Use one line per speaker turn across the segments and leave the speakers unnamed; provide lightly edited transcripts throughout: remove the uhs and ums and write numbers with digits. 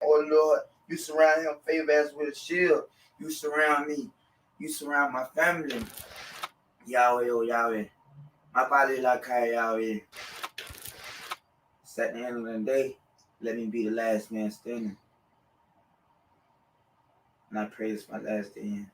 Oh Lord, you surround him favor as with a shield. You surround me. You surround my family. Yahweh, oh Yahweh. My body like Yahweh. It's at the end of the day, let me be the last man standing. And I pray this my last day in.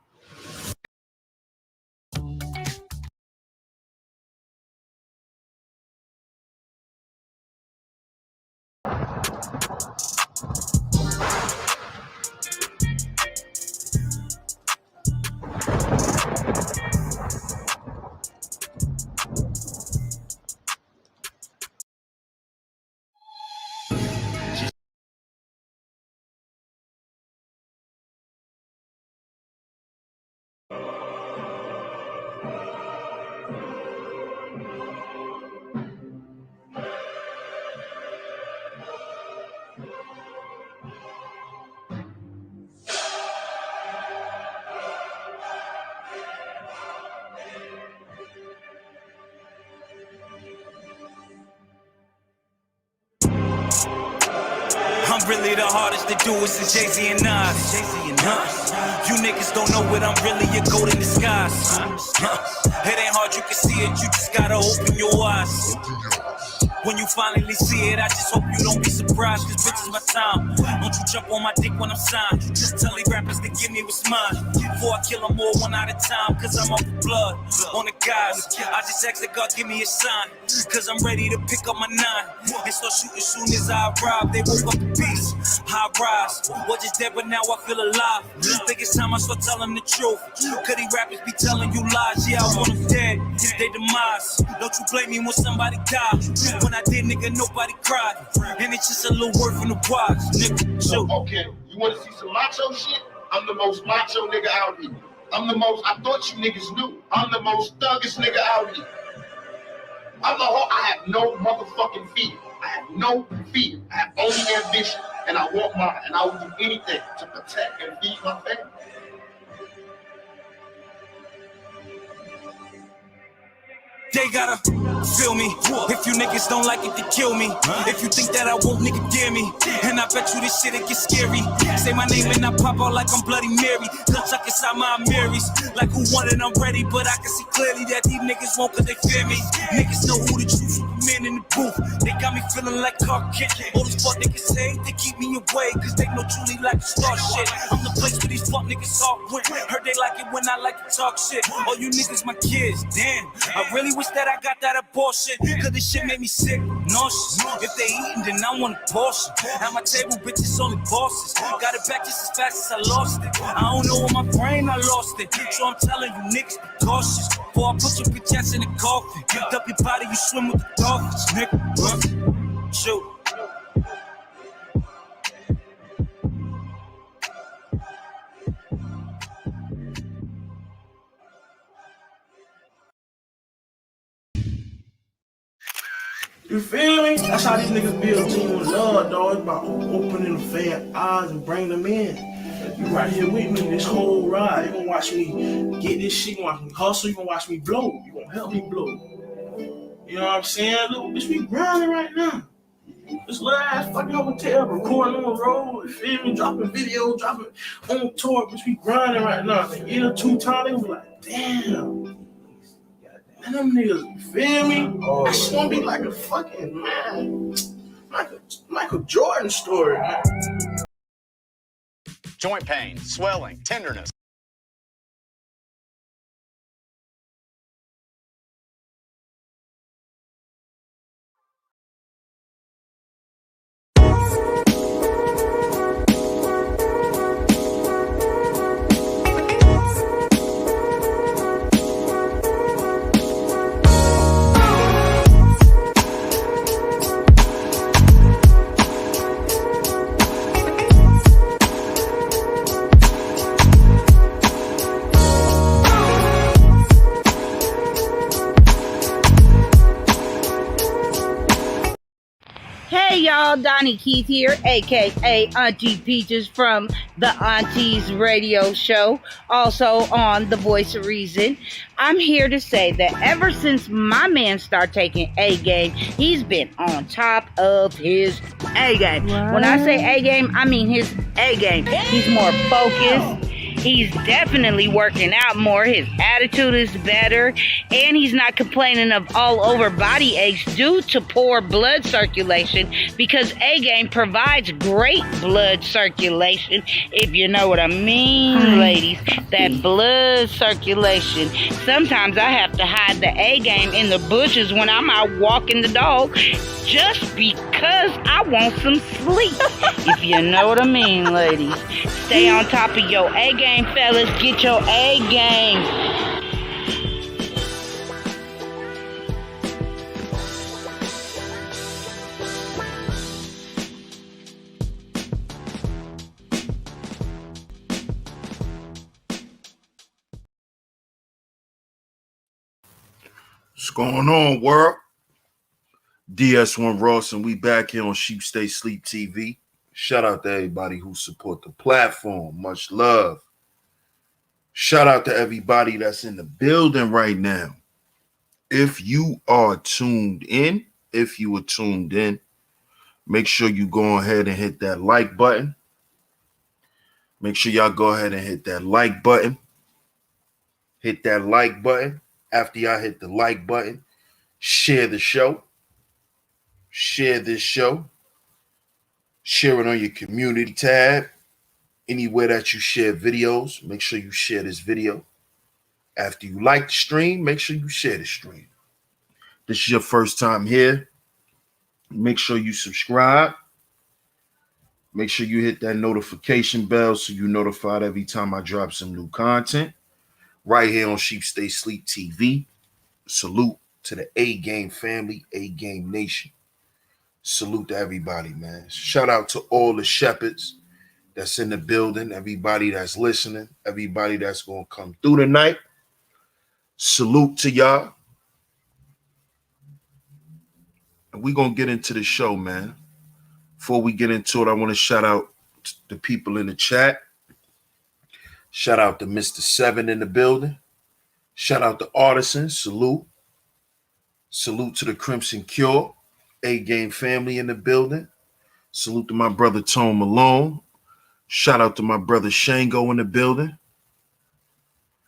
I'm really the hardest to do it since Jay-Z and Nas. You niggas don't know what I'm really, a gold in disguise. It ain't hard, you can see it, you just gotta open your eyes. When you finally see it, I just hope you don't be surprised, cause bitch is my time. Don't you jump on my dick when I'm signed. Just tell these rappers to give me what's mine. Before I kill them all one at a time, cause I'm off the blood, on the guys. I just ask that God give me a sign, cause I'm ready to pick up my 9. They start shooting soon as I arrive, they woke up the beast. I rise, was just dead but now I feel alive. Think it's time I start telling the truth, cause these rappers be telling you lies. Yeah, I want them dead, they demise. Don't you blame me when somebody die. When I did, nigga, nobody cried. And it's just a little word from the watch, nigga. So,
okay, you wanna see some macho shit? I'm the most macho nigga out here. I'm the most, I thought you niggas knew. I'm the most thuggish nigga out here. I have no motherfucking fear. I have no fear. I have only ambition. And I want mine. And I will do anything to protect and feed my family.
they gotta feel me. If you niggas don't like it, then kill me. If you think that I won't, nigga, dare me. And I bet you this shit, it gets scary. Say my name and I pop out like I'm Bloody Mary. Come tuck inside my Marys. Like who won it, I'm ready. But I can see clearly that these niggas won't, cause they fear me. Niggas know who the true Superman in the booth. They got me feeling like Clark Kent. All these fuck niggas say, they keep me away, cause they know truly like to start shit. I'm the place where these fuck niggas all went. Heard they like it when I like to talk shit. All you niggas my kids, damn. I really wish that I got that abortion, cause this shit made me sick, nauseous. If they eatin', then I want a portion. At my table, bitches only bosses. Got it back just as fast as I lost it. I don't know where my brain, I lost it. So I'm telling you niggas, be cautious. Before I put your bitch ass in the coffin. Lift up your body, you swim with the dolphins, nigga. Shoot.
You feel me? That's how these niggas build team with love, dog. It's about opening the fan eyes and bring them in. You right here with me this whole ride. You gonna watch me get this shit, you gonna watch me hustle, you gonna watch me blow. You gonna help me blow. You know what I'm saying? Look, bitch, we grinding right now. This little ass fucking hotel, recording on the road, you feel me? Dropping videos, dropping on tour, bitch, we grinding right now. They get a 2 times, they gonna be like, damn. And them niggas, you feel me? That's gonna be like a fucking, man, Michael Jordan story, man.
Joint pain, swelling, tenderness.
Hey y'all, Donnie Keith here, aka Auntie Peaches from the Aunties Radio Show, also on The Voice of Reason. I'm here to say that ever since my man started taking A game, he's been on top of his A game. What? When I say A game, I mean his A game. He's more focused. He's definitely working out more. His attitude is better. And he's not complaining of all over body aches due to poor blood circulation, because A-Game provides great blood circulation, if you know what I mean, ladies. That blood circulation. Sometimes I have to hide the A-Game in the bushes when I'm out walking the dog just because I want some sleep. If you know what I mean, ladies. Stay on top of your A-Game, fellas. Get your A-Game.
What's going on, world? DS1 Ross, and we back here on Sheep Stay Sleep TV. Shout out to everybody who support the platform. Much love. Shout out to everybody that's in the building right now. If you are tuned in, make sure you go ahead and hit that like button. Make sure y'all go ahead and hit that like button. Hit that like button. After y'all hit the like button, share the show. Share this show. Share it on your community tab. Anywhere that you share videos, make sure you share this video. After you like the stream, make sure you share the stream. This is your first time here. Make sure you subscribe. Make sure you hit that notification bell so you're notified every time I drop some new content. Right here on Sheep Stay Sleep TV. Salute to the A-Game family, A-Game nation. Salute to everybody, man. Shout out to all the shepherds that's in the building, everybody that's listening, everybody that's going to come through tonight. Salute to y'all. And we're going to get into the show, man. Before we get into it, I want to shout out the people in the chat. Shout out to Mr. Seven in the building. Shout out to Artisan. Salute. Salute to the Crimson Cure. A-Game family in the building. Salute to my brother Tone Malone. Shout out to my brother Shango in the building.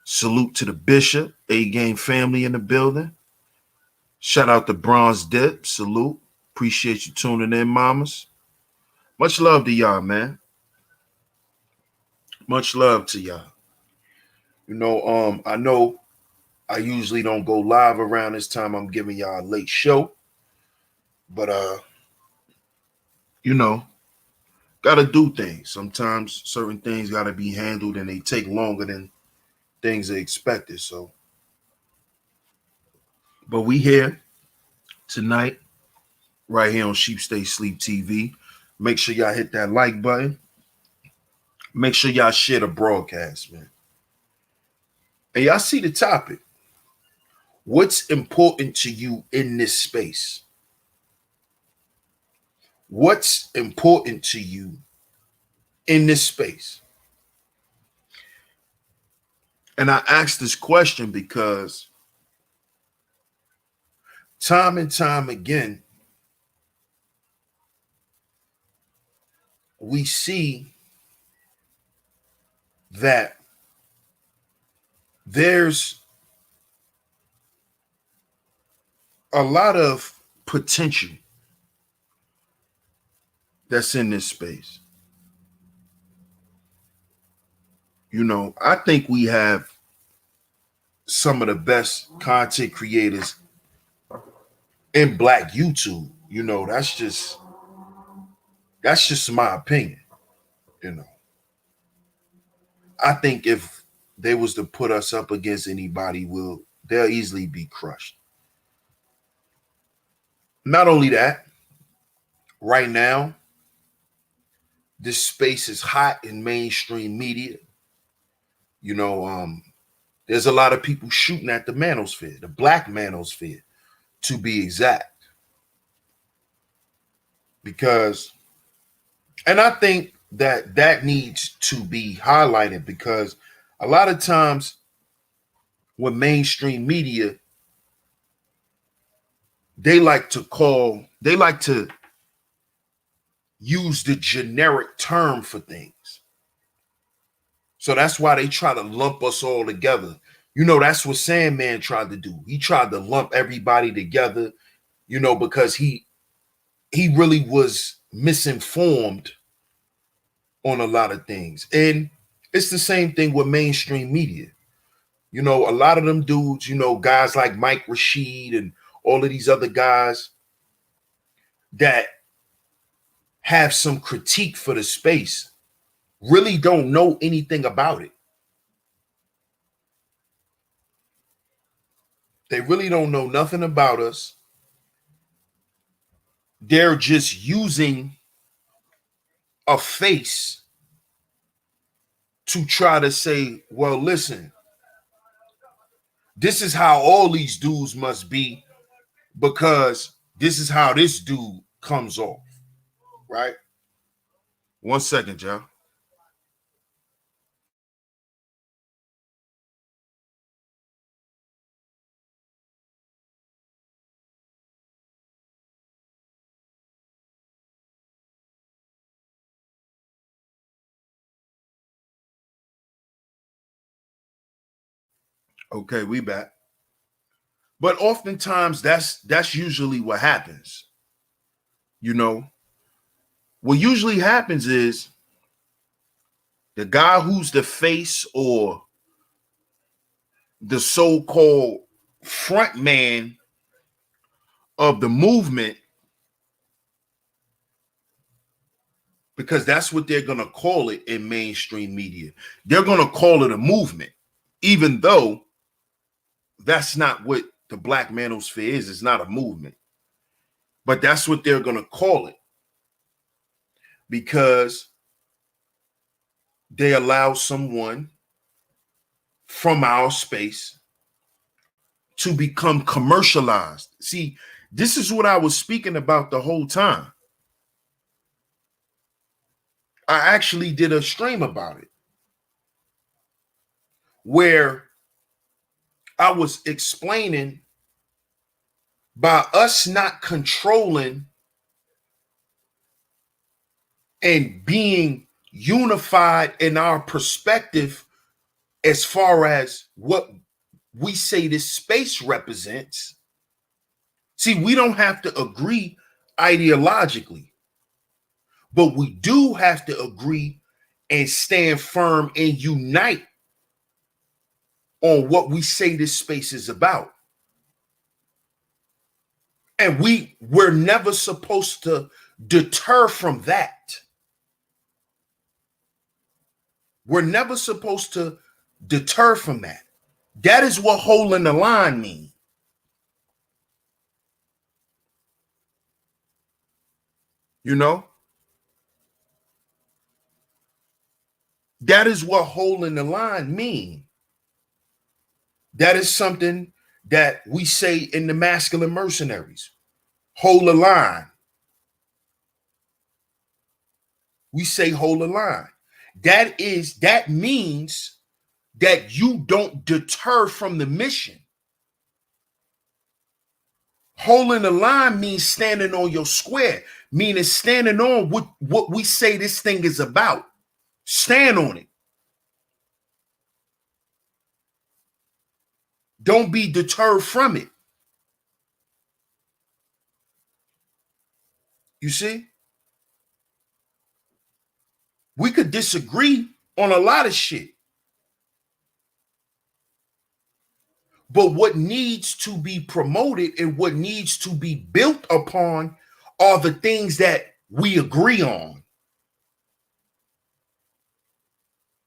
Salute to the Bishop. A-Game family in the building. Shout out to Bronze Dip. Salute. Appreciate you tuning in, mamas. Much love to y'all, man. Much love to y'all. You know, I know I usually don't go live around this time. I'm giving y'all a late show. But, you know, got to do things. Sometimes certain things got to be handled and they take longer than things are expected. So, but we here tonight, right here on Sheep Stay Sleep TV. Make sure y'all hit that like button. Make sure y'all share the broadcast, man. And y'all see the topic. What's important to you in this space? What's important to you in this space? And I ask this question because time and time again, we see that there's a lot of potential that's in this space. You know, I think we have some of the best content creators in Black YouTube. You know, that's just my opinion. You know, I think if they was to put us up against anybody, they'll easily be crushed. Not only that, right now, this space is hot in mainstream media. You know, there's a lot of people shooting at the manosphere, the Black manosphere, to be exact. because, and I think that needs to be highlighted, because a lot of times with mainstream media, they like to use the generic term for things. So that's why they try to lump us all together. You know, that's what Sandman tried to do. He tried to lump everybody together, you know, because he really was misinformed on a lot of things. And it's the same thing with mainstream media. You know, a lot of them dudes, you know, guys like Mike Rashid and all of these other guys that have some critique for the space really don't know anything about it. They really don't know nothing about us. They're just using a face to try to say, well, listen, this is how all these dudes must be, because this is how this dude comes off, right? 1 second, y'all. Okay, we back. But oftentimes that's usually what happens. You know, what usually happens is the guy who's the face or the so-called front man of the movement, because that's what they're going to call it in mainstream media. They're going to call it a movement, even though that's not what the Black Manosphere is. It's not a movement. But that's what they're going to call it, because they allow someone from our space to become commercialized. See, this is what I was speaking about the whole time. I actually did a stream about it where I was explaining, by us not controlling and being unified in our perspective as far as what we say this space represents. See, we don't have to agree ideologically, but we do have to agree and stand firm and unite on what we say this space is about. And we're never supposed to deter from that. We're never supposed to deter from that. That is what holding the line means. You know? That is what holding the line means. That is something that we say in the Masculine Mercenaries. Hold the line. We say hold the line. That means that you don't deter from the mission. Holding the line means standing on your square, meaning standing on what we say this thing is about. Stand on it. Don't be deterred from it. You see? We could disagree on a lot of shit. But what needs to be promoted and what needs to be built upon are the things that we agree on.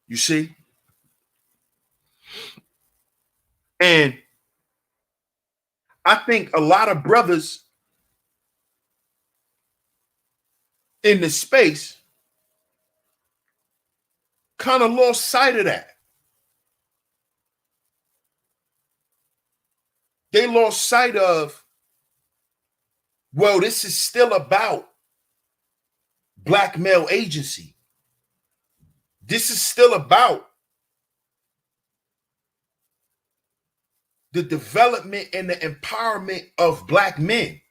You see? And I think a lot of brothers in the space kind of lost sight of that. They lost sight of, well, this is still about black male agency. This is still about the development and the empowerment of black men.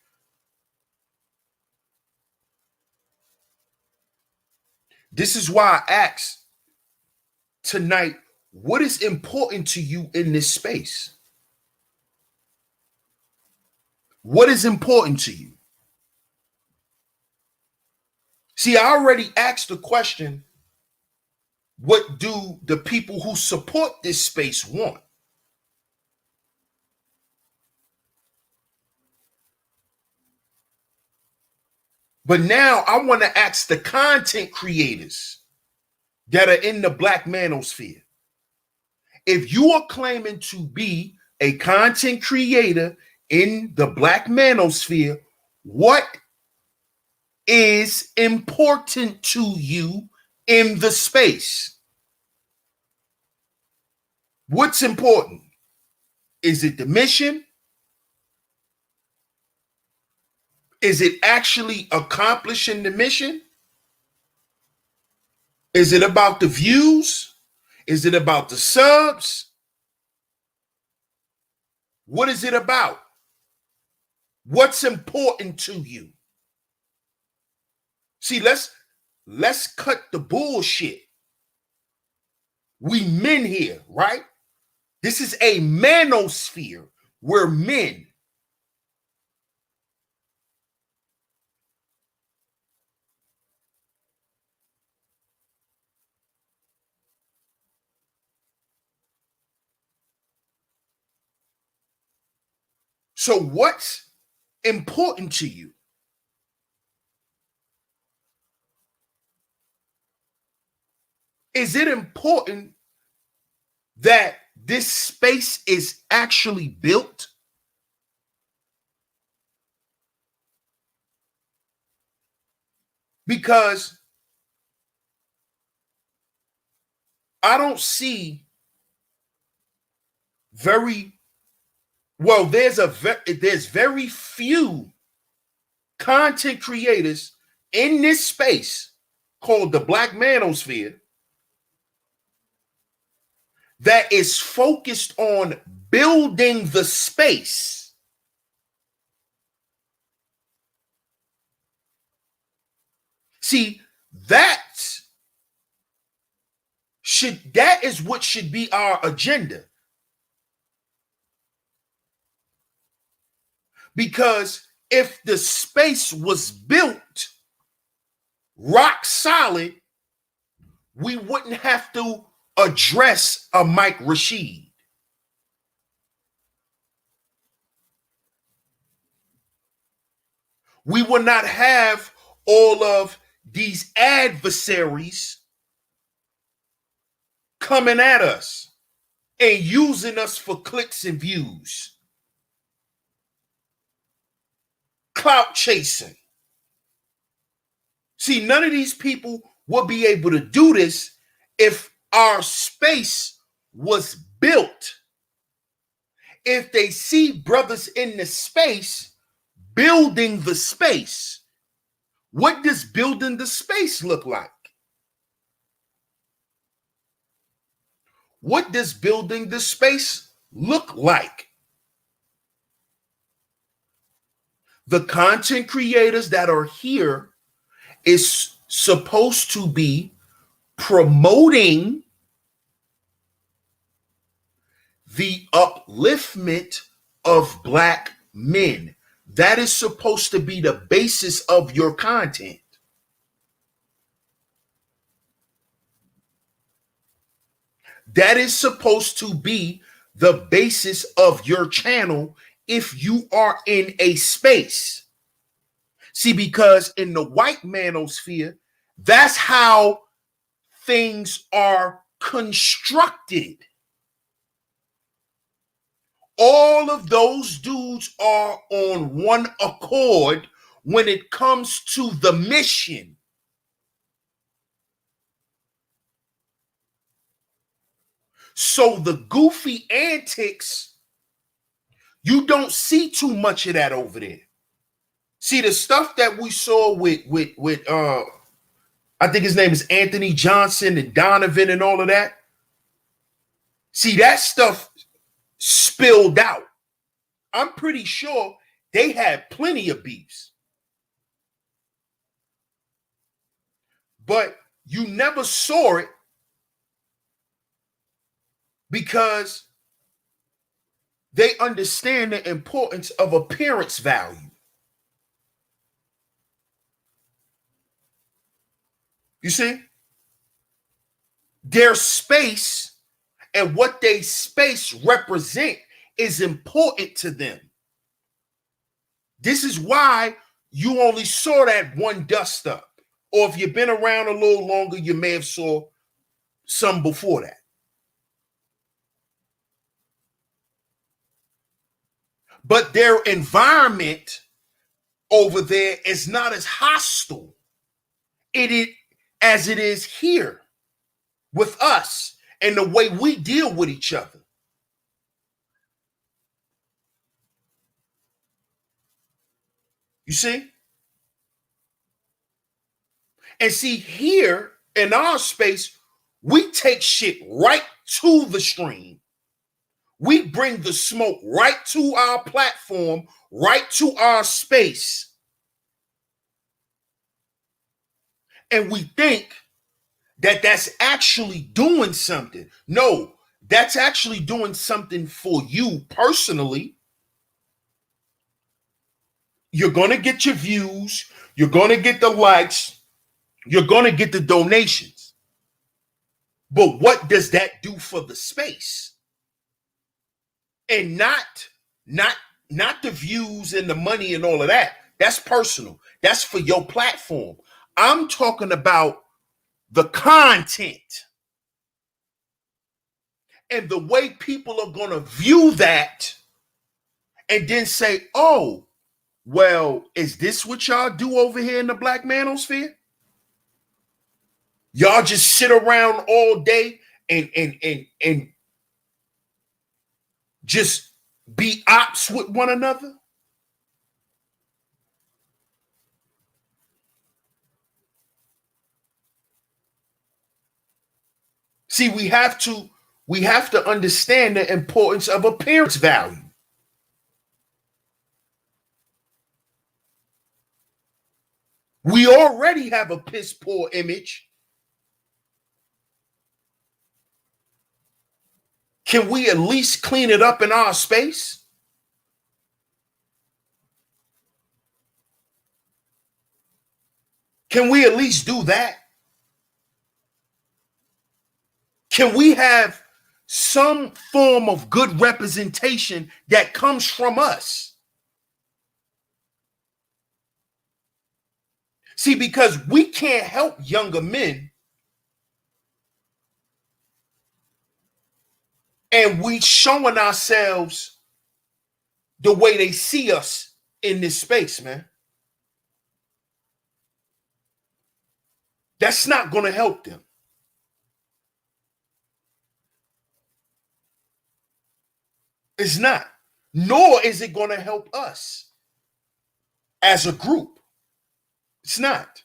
This is why I asked tonight, what is important to you in this space? What is important to you? See, I already asked the question, what do the people who support this space want? But now I want to ask the content creators that are in the black manosphere. If you are claiming to be a content creator in the black manosphere, what is important to you in the space? What's important? Is it the mission? Is it actually accomplishing the mission? Is it about the views? Is it about the subs? What is it about? What's important to you? See, let's cut the bullshit. We men here, right? This is a manosphere. We're men. So what's important to you? Is it important that this space is actually built? Because I don't see there's very few content creators in this space called the black manosphere that is focused on building the space. See, that is what should be our agenda. Because if the space was built rock solid, we wouldn't have to address a Mike Rashid. We would not have all of these adversaries coming at us and using us for clicks and views. Clout chasing. See, none of these people would be able to do this if our space was built. If they see brothers in the space building the space, what does building the space look like? What does building the space look like? The content creators that are here is supposed to be promoting the upliftment of black men. That is supposed to be the basis of your content. That is supposed to be the basis of your channel if you are in a space. See, because in the white manosphere, that's how things are constructed. All of those dudes are on one accord when it comes to the mission. So the goofy antics, you don't see too much of that over there. See, the stuff that we saw with I think his name is Anthony Johnson and Donovan and all of that. See, that stuff spilled out. I'm pretty sure they had plenty of beefs. But you never saw it because they understand the importance of appearance value. You see? Their space and what they space represent is important to them. This is why you only saw that one dust up. Or if you've been around a little longer, you may have saw some before that. But their environment over there is not as hostile as it is here with us and the way we deal with each other. You see? And see, here in our space, we take shit right to the stream. We bring the smoke right to our platform, right to our space. And we think that that's actually doing something. No, that's actually doing something for you personally. You're going to get your views. You're going to get the likes. You're going to get the donations. But what does that do for the space? And not the views and the money and all of that. That's personal. That's for your platform. I'm talking about the content and the way people are going to view that and then say, oh, well, is this what y'all do over here in the Black Manosphere? Y'all just sit around all day and just be ops with one another? See, we have to understand the importance of appearance value. We already have a piss poor image. Can we at least clean it up in our space? Can we at least do that? Can we have some form of good representation that comes from us? See, because we can't help younger men, and we showing ourselves the way they see us in this space, man. That's not going to help them. It's not. Nor is it going to help us as a group. It's not.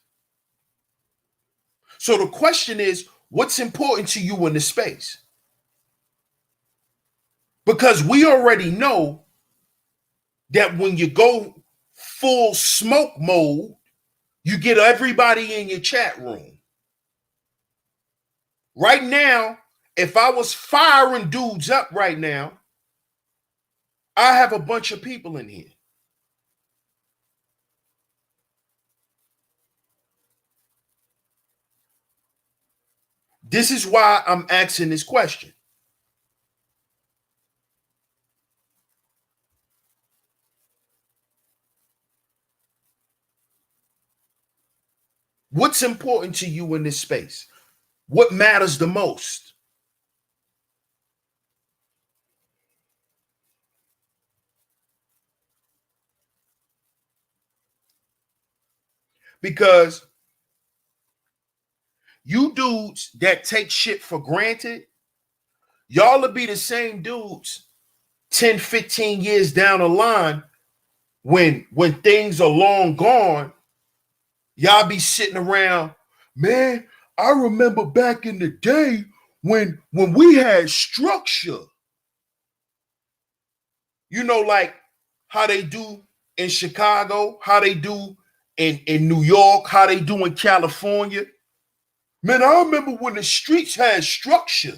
So the question is, what's important to you in this space? Because we already know that when you go full smoke mode, you get everybody in your chat room. Right now, if I was firing dudes up right now, I have a bunch of people in here. This is why I'm asking this question. What's important to you in this space? What matters the most? Because you dudes that take shit for granted, y'all will be the same dudes 10, 15 years down the line when things are long gone. Y'all be sitting around Man, I remember back in the day when we had structure. You know, like how they do in Chicago, how they do in New York, how they do in California. Man, I remember when the streets had structure.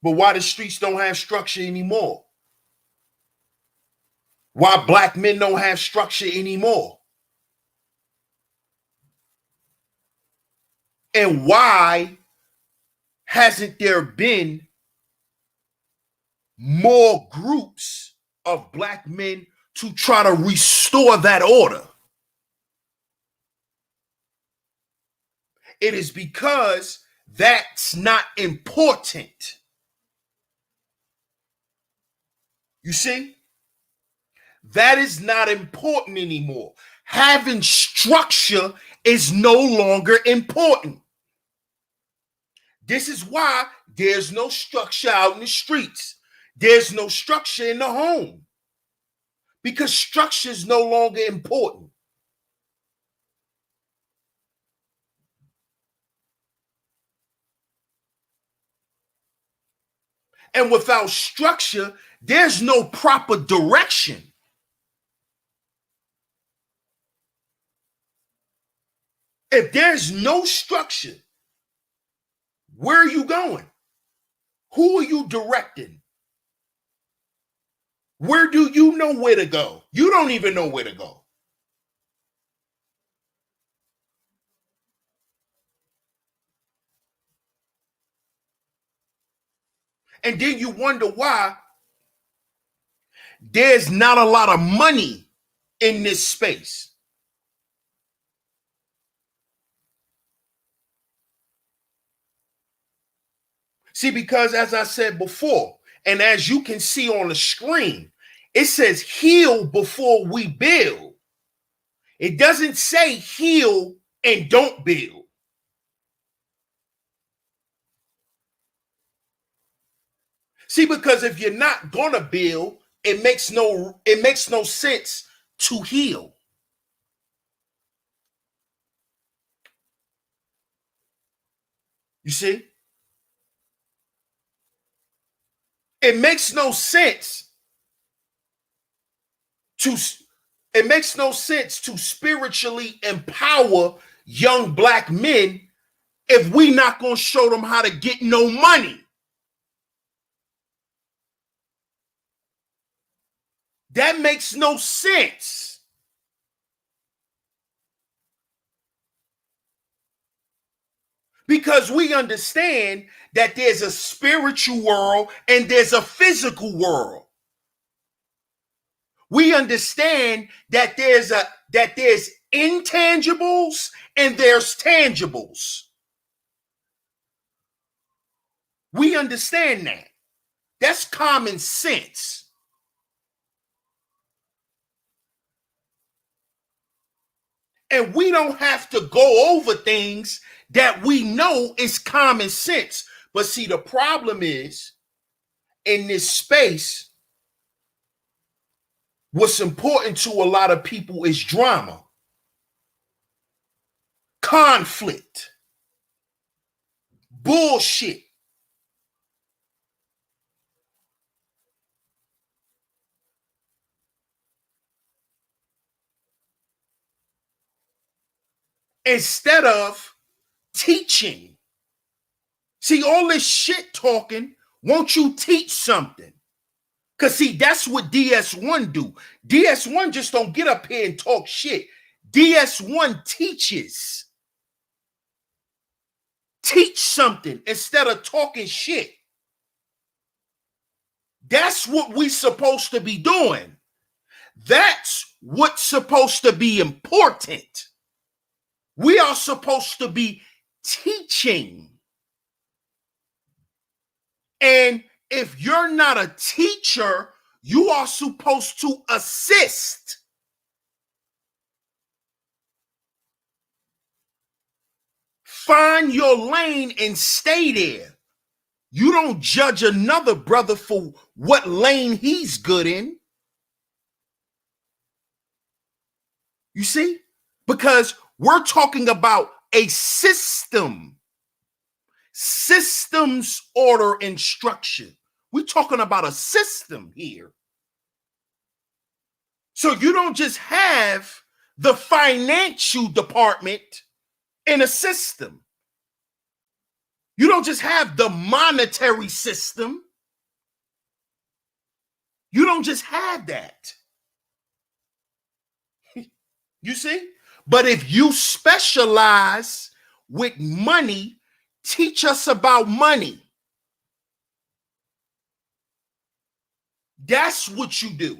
But why the streets don't have structure anymore? Why black men don't have structure anymore? And why hasn't there been more groups of black men to try to restore that order? It is because that's not important. You see? That is not important anymore. Having structure is no longer important. This is why there's no structure out in the streets. There's no structure in the home. Because structure is no longer important. And without structure, there's no proper direction. If there's no structure, where are you going? Who are you directing? Where do you know where to go? You don't even know where to go. And then you wonder why there's not a lot of money in this space. See, because as I said before, and as you can see on the screen, it says heal before we build. It doesn't say heal and don't build. See, because if you're not gonna build, it makes no sense to heal. You see? It makes no sense to spiritually empower young black men if we not gonna show them how to get no money. That makes no sense. Because we understand that there's a spiritual world and there's a physical world. We understand that there's intangibles and there's tangibles. We understand that. That's common sense. And we don't have to go over things that we know is common sense. But see, the problem is, in this space, what's important to a lot of people is drama, conflict, bullshit. Instead of teaching. See, all this shit talking, won't you teach something? Because see, that's what DS1 do. DS1 just don't get up here and talk shit. DS1 teaches. Teach something instead of talking shit. That's what we supposed to be doing. That's what's supposed to be important. We are supposed to be teaching. And if you're not a teacher, you are supposed to assist. Find your lane and stay there. You don't judge another brother for what lane he's good in. You see? Because We're talking about a system. Systems, order, and structure. We're talking about a system here. So you don't just have the financial department in a system. You don't just have the monetary system. You don't just have that. You see? But if you specialize with money, teach us about money. That's what you do.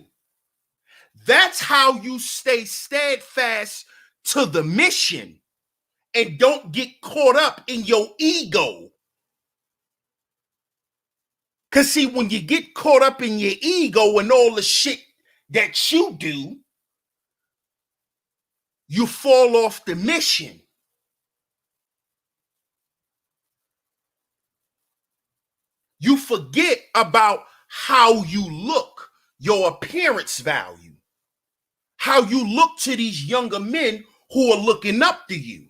That's how you stay steadfast to the mission and don't get caught up in your ego. Because see, when you get caught up in your ego and all the shit that you do, you fall off the mission. You forget about how you look, your appearance value, how you look to these younger men who are looking up to you.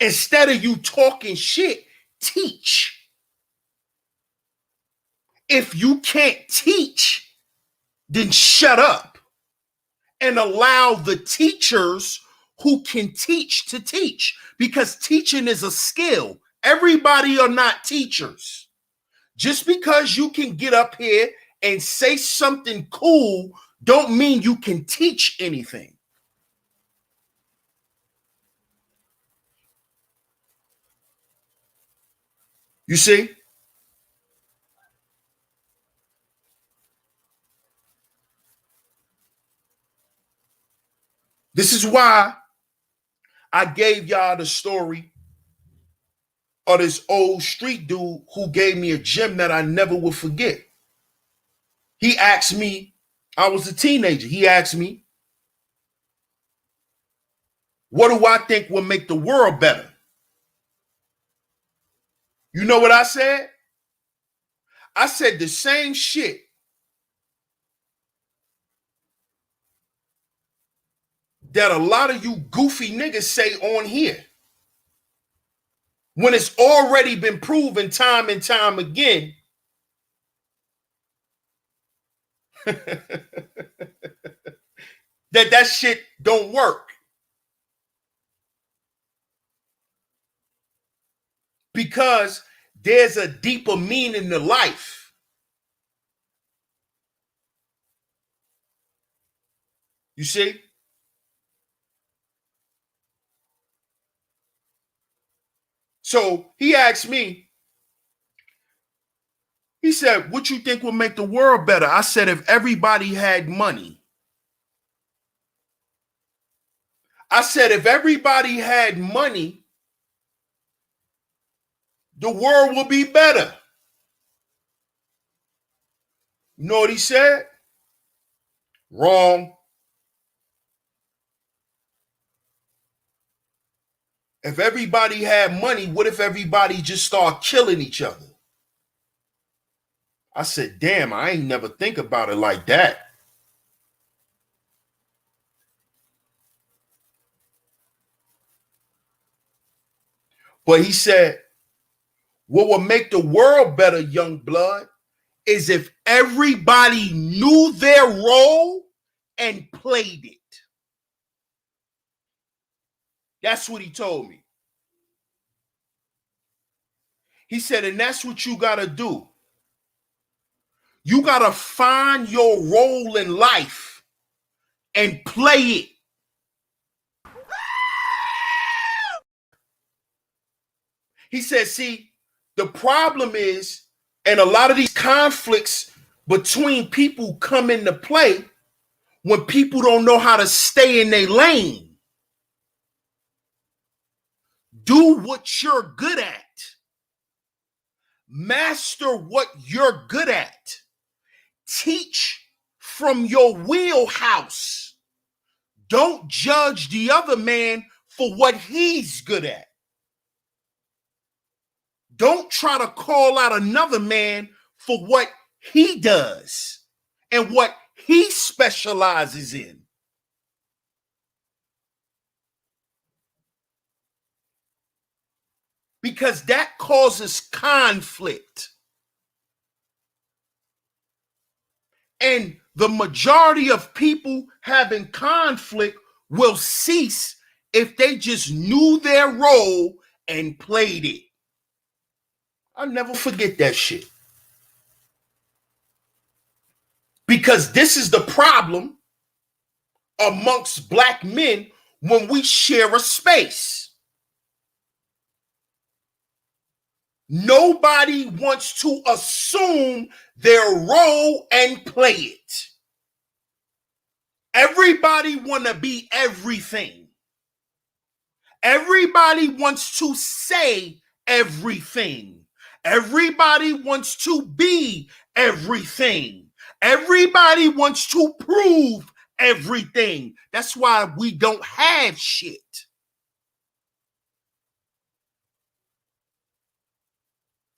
Instead of you talking shit, teach. If you can't teach, then shut up and allow the teachers who can teach to teach, because teaching is a skill. Everybody are not teachers. Just because you can get up here and say something cool don't mean you can teach anything. You see? This is why I gave y'all the story of this old street dude who gave me a gem that I never will forget. He asked me, I was a teenager. He asked me, what do I think will make the world better? You know what I said? I said the same shit that a lot of you goofy niggas say on here, when it's already been proven time and time again that shit don't work. Because there's a deeper meaning to life. You see? So he asked me, he said, what you think will make the world better? I said, if everybody had money. I said, if everybody had money, the world would be better. You know what he said? Wrong. If everybody had money, what if everybody just start killing each other? I said, damn, I ain't never think about it like that. But he said, what would make the world better, young blood, is if everybody knew their role and played it. That's what he told me. He said, and that's what you got to do. You got to find your role in life and play it. He said, see, the problem is, and a lot of these conflicts between people come into play when people don't know how to stay in their lane. Do what you're good at. Master what you're good at. Teach from your wheelhouse. Don't judge the other man for what he's good at. Don't try to call out another man for what he does and what he specializes in. Because that causes conflict. And the majority of people having conflict will cease if they just knew their role and played it. I'll never forget that shit. Because this is the problem amongst black men when we share a space. Nobody wants to assume their role and play it. Everybody want to be everything. Everybody wants to say everything. Everybody wants to be everything. Everybody wants to prove everything. That's why we don't have shit.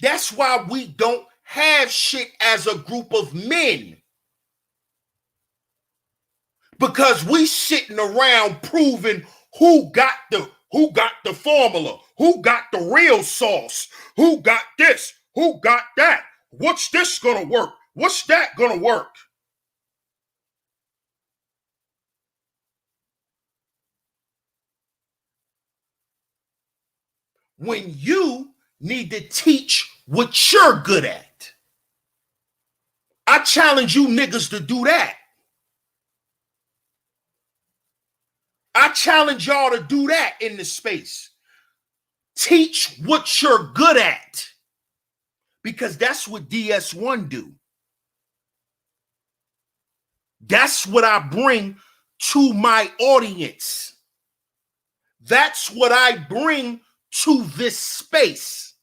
That's why we don't have shit as a group of men. Because we sitting around proving who got the formula, who got the real sauce, who got this, who got that. What's this gonna work? What's that gonna work? When you need to teach what you're good at. I challenge you niggas to do that. I challenge y'all to do that in the space. Teach what you're good at. Because that's what DS1 do. That's what I bring to my audience. That's what I bring to this space.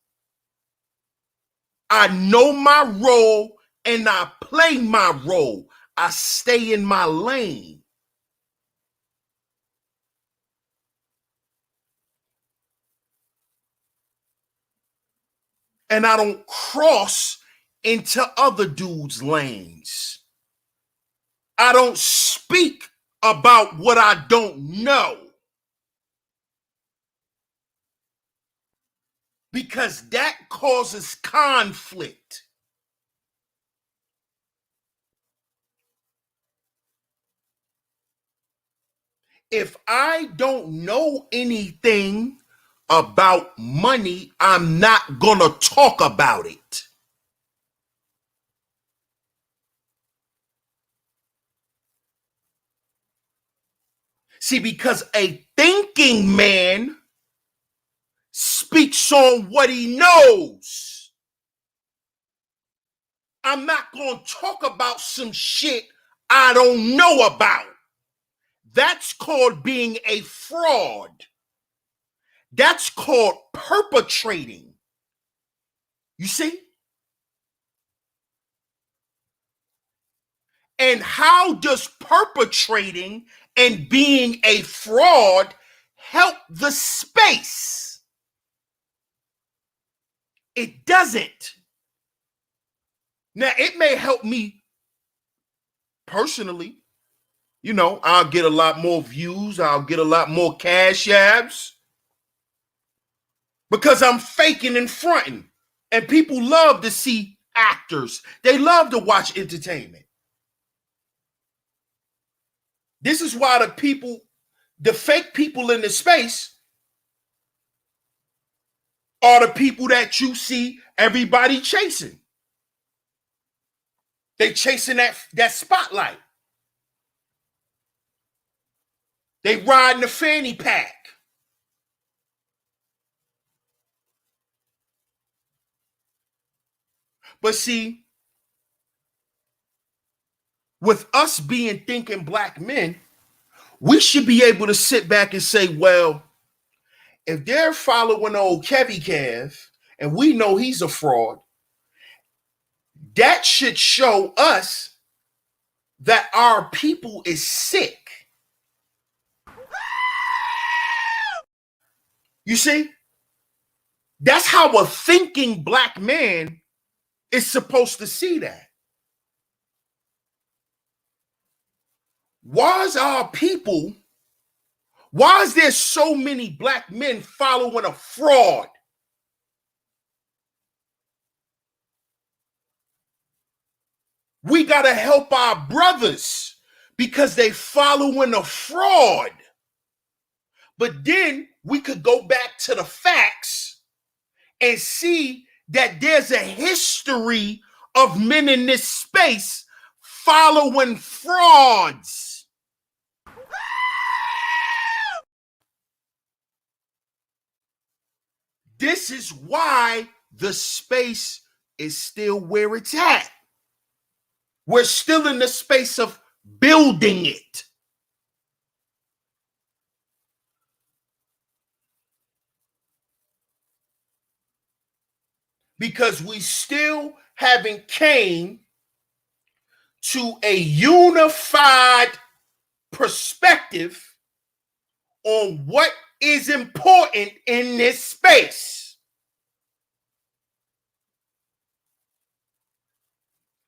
I know my role and I play my role. I stay in my lane. And I don't cross into other dudes' lanes. I don't speak about what I don't know. Because that causes conflict. If I don't know anything about money, I'm not gonna talk about it. See, because a thinking man speaks on what he knows. I'm not gonna talk about some shit I don't know about. That's called being a fraud. That's called perpetrating. You see? And how does perpetrating and being a fraud help the space? It doesn't. Now, it may help me personally. You know, I'll get a lot more views. I'll get a lot more cash apps. Because I'm faking and fronting. And people love to see actors. They love to watch entertainment. This is why the fake people in the space are the people that you see everybody chasing. They chasing that spotlight. They riding the fanny pack. But see, with us being thinking black men, we should be able to sit back and say, well, if they're following old Kevy Kev, and we know he's a fraud, that should show us that our people is sick. You see? That's how a thinking black man is supposed to see that. why is there so many black men following a fraud? We got to help our brothers because they following a fraud. But then we could go back to the facts and see that there's a history of men in this space following frauds. This is why the space is still where it's at. We're still in the space of building it. Because we still haven't came to a unified perspective on what is important in this space.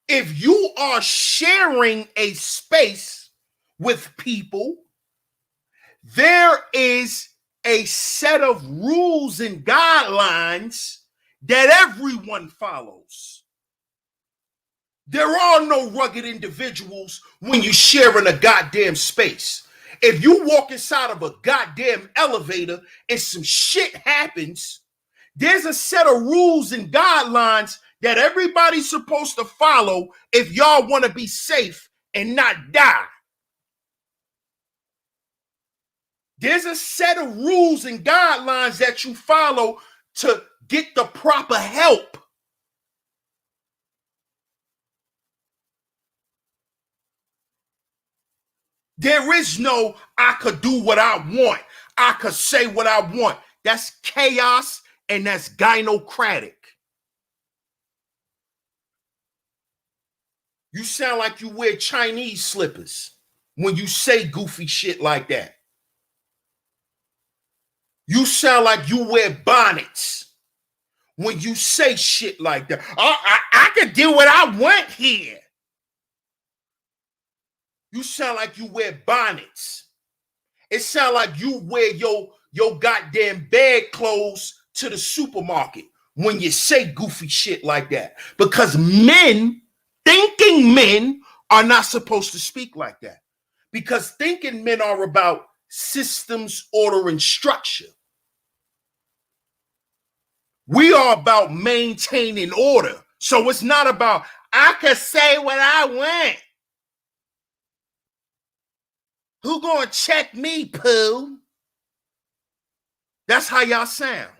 If you are sharing a space with people, there is a set of rules and guidelines that everyone follows. There are no rugged individuals when you share in a goddamn space. If you walk inside of a goddamn elevator and some shit happens, there's a set of rules and guidelines that everybody's supposed to follow if y'all want to be safe and not die. There's a set of rules and guidelines that you follow to get the proper help. There is no, I could do what I want. I could say what I want. That's chaos and that's gynocratic. You sound like you wear Chinese slippers when you say goofy shit like that. You sound like you wear bonnets when you say shit like that. I can do what I want here. You sound like you wear bonnets. It sound like you wear your goddamn bed clothes to the supermarket when you say goofy shit like that. Because men, thinking men, are not supposed to speak like that. Because thinking men are about systems, order, and structure. We are about maintaining order. So it's not about, I can say what I want. Who gonna check me, Pooh? That's how y'all sound.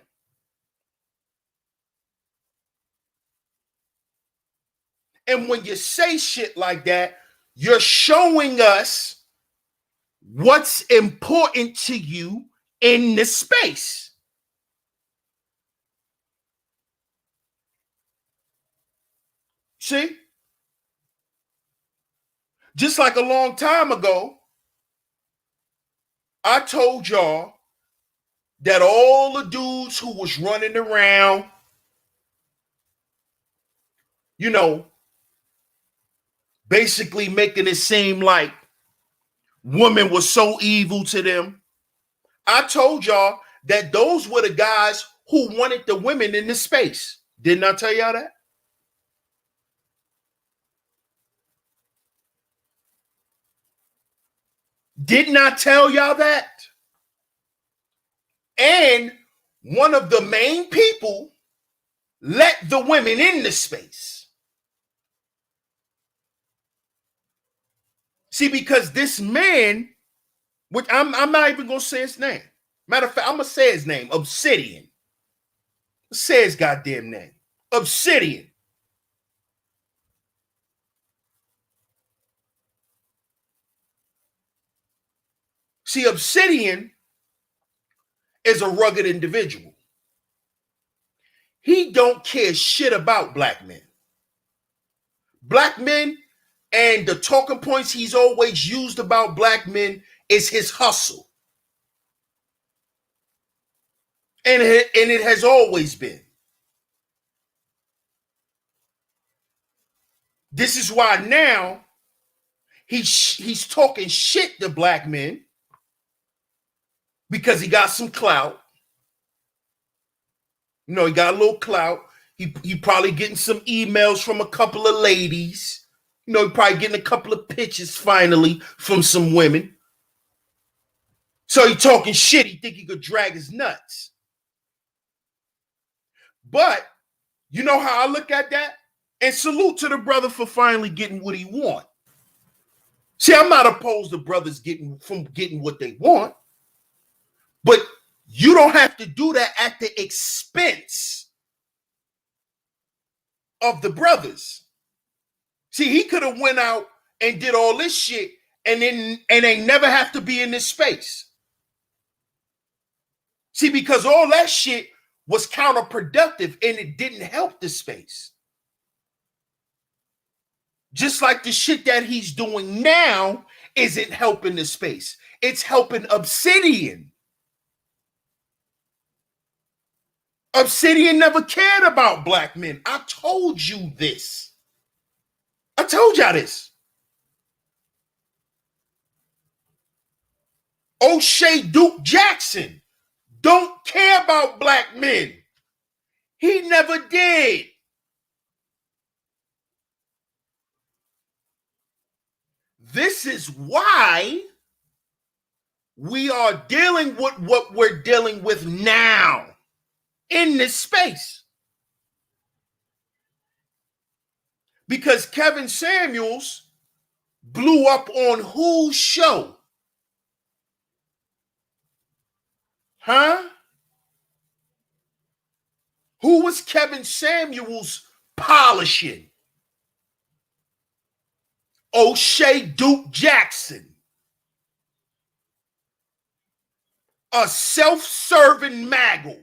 And when you say shit like that, you're showing us what's important to you in this space. See? Just like a long time ago, I told y'all that all the dudes who was running around, you know, basically making it seem like women were so evil to them. I told y'all that those were the guys who wanted the women in this space. Didn't I tell y'all that? Didn't I tell y'all that? And one of the main people let the women in the space. See, because this man, which I'm not even going to say his name. Matter of fact, I'm going to say his name, Obsidian. Say his goddamn name, Obsidian. See, Obsidian is a rugged individual. He don't care shit about black men. Black men and the talking points he's always used about black men is his hustle. And it has always been. This is why now He's talking shit to black men because he got some clout. You know, he got a little clout. He probably getting some emails from a couple of ladies. You know, he probably getting a couple of pictures finally from some women. So he talking shit. He think he could drag his nuts. But you know how I look at that? And salute to the brother for finally getting what he want. See, I'm not opposed to brothers getting what they want. But you don't have to do that at the expense of the brothers. See, he could have went out and did all this shit and they never have to be in this space. See, because all that shit was counterproductive and it didn't help the space. Just like the shit that he's doing now isn't helping the space. It's helping Obsidian. Obsidian never cared about black men. I told you this. I told y'all this. O'Shea Duke Jackson don't care about black men. He never did. This is why we are dealing with what we're dealing with now in this space. Because Kevin Samuels blew up on whose show? Huh? Who was Kevin Samuels polishing? O'Shea Duke Jackson. A self-serving maggle.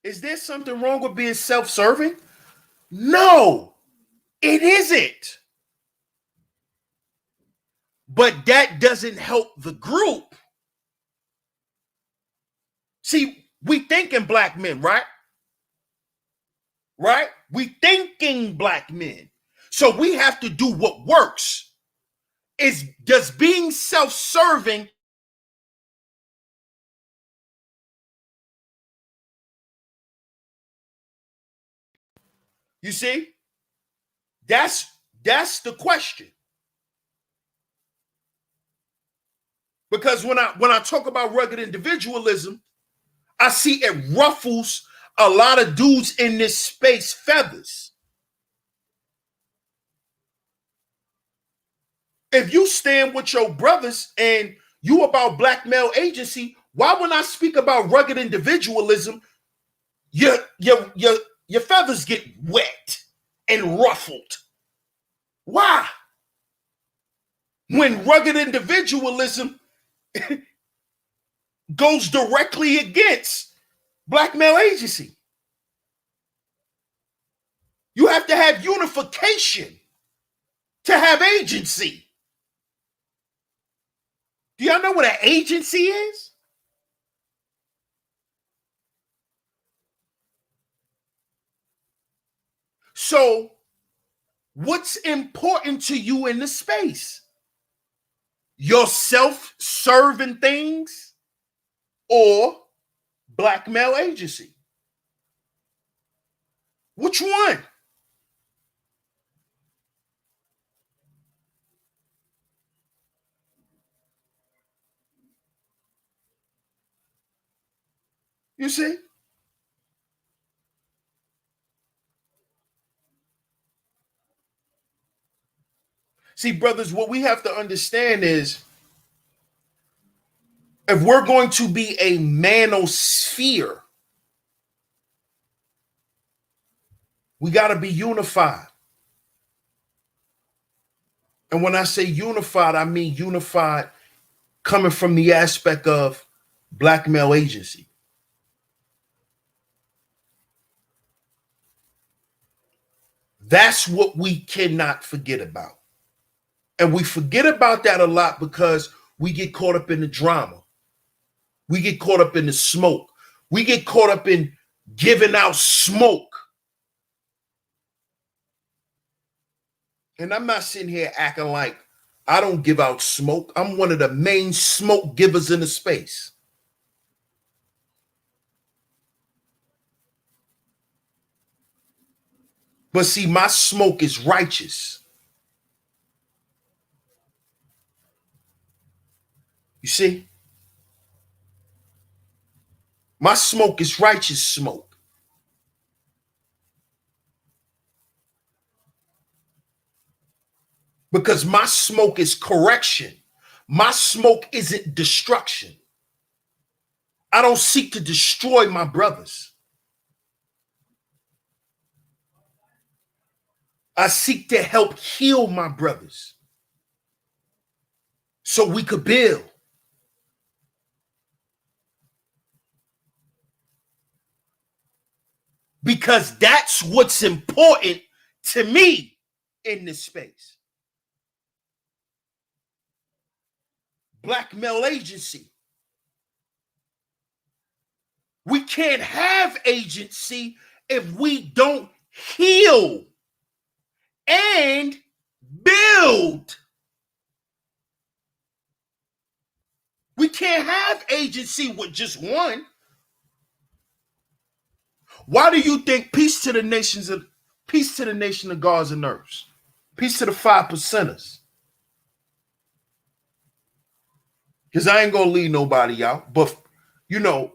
Is there something wrong with being self-serving? No, it isn't. But that doesn't help the group. See, we thinking black men, right? Right? We thinking black men. So we have to do what works. Is just being self-serving. You see? That's the question. Because when I talk about rugged individualism, I see it ruffles a lot of dudes in this space feathers. If you stand with your brothers and you about black male agency, why when I speak about rugged individualism, your feathers get wet and ruffled? Why? When rugged individualism goes directly against black male agency. You have to have unification to have agency. Do y'all know what an agency is? So, what's important to you in the space? Your self-serving things or black male agency? Which one? You see? See, brothers, what we have to understand is if we're going to be a manosphere, we got to be unified. And when I say unified, I mean unified coming from the aspect of black male agency. That's what we cannot forget about. And we forget about that a lot because we get caught up in the drama. We get caught up in the smoke. We get caught up in giving out smoke. And I'm not sitting here acting like I don't give out smoke. I'm one of the main smoke givers in the space. But see, my smoke is righteous. You see? My smoke is righteous smoke. Because my smoke is correction. My smoke isn't destruction. I don't seek to destroy my brothers. I seek to help heal my brothers so we could build. Because that's what's important to me in this space. Black male agency. We can't have agency if we don't heal and build. We can't have agency with just one. Why do you think peace to the nation of gods and earths? Peace to the 5%ers. Because I ain't gonna leave nobody out, but you know,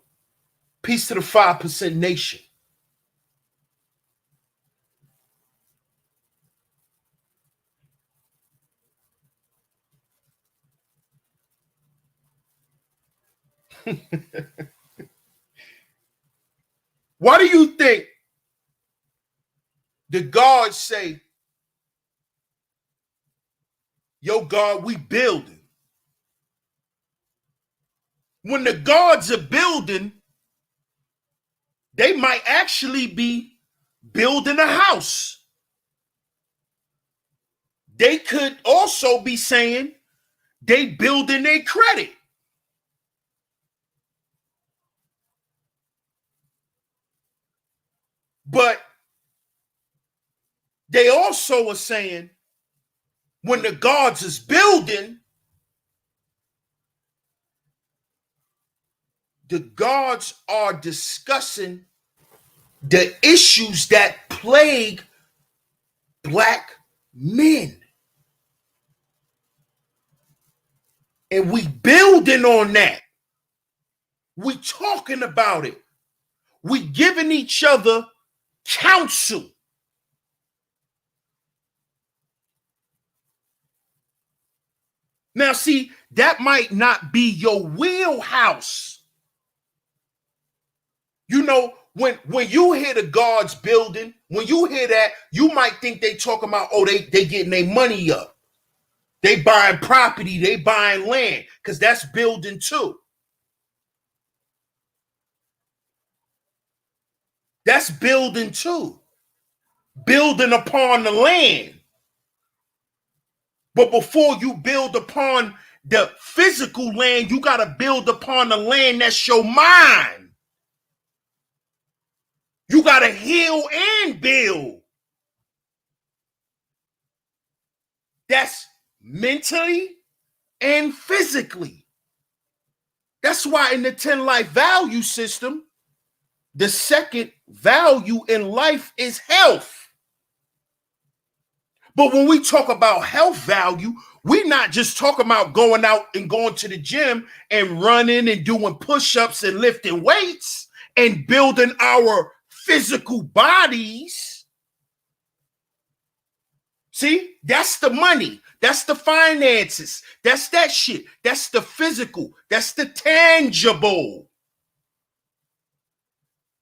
peace to the 5% nation. Why do you think the gods say, yo, God, we building? When the gods are building, they might actually be building a house. They could also be saying they building their credit. But they also are saying when the gods is building, the gods are discussing the issues that plague black men. And we building on that. We talking about it. We giving each other counsel. Now, see, that might not be your wheelhouse. You know, when you hear the gods building, when you hear that, you might think they talking about, oh, they getting their money up. They buying property, they buying land, because that's building too. That's building too. Building upon the land. But before you build upon the physical land, you got to build upon the land that's your mind. You got to heal and build. That's mentally and physically. That's why in the 10 life value system, the second value in life is health. But when we talk about health value, we're not just talking about going out and going to the gym and running and doing push-ups and lifting weights and building our physical bodies. See, that's the money. That's the finances. That's that shit. That's the physical. That's the tangible.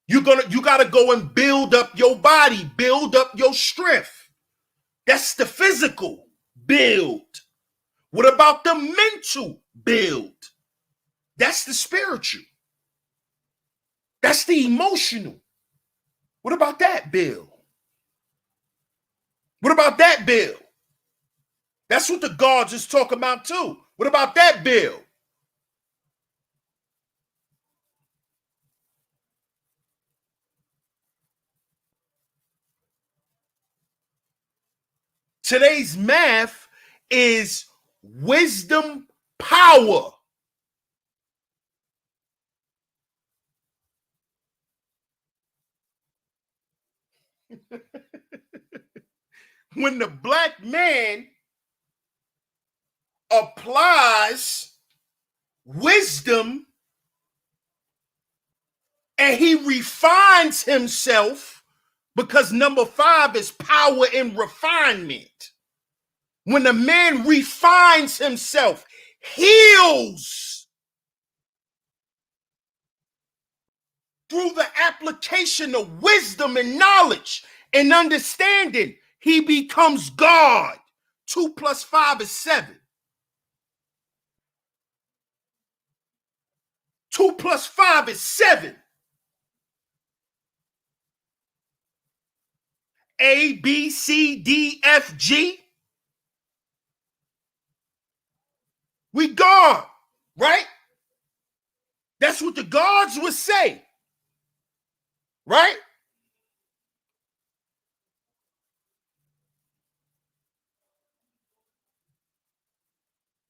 You gotta go and build up your body, build up your strength. That's the physical build. What about the mental build? That's the spiritual. That's the emotional. What about that build? What about that build? That's what the gods is talking about too. What about that build? Today's math is wisdom power. When the black man applies wisdom and he refines himself, because number 5 is power and refinement. When the man refines himself, heals through the application of wisdom and knowledge and understanding, he becomes God. 2 + 5 is 7. 2 + 5 is 7. A, B, C, D, F, G. We God, right? That's what the gods would say, right?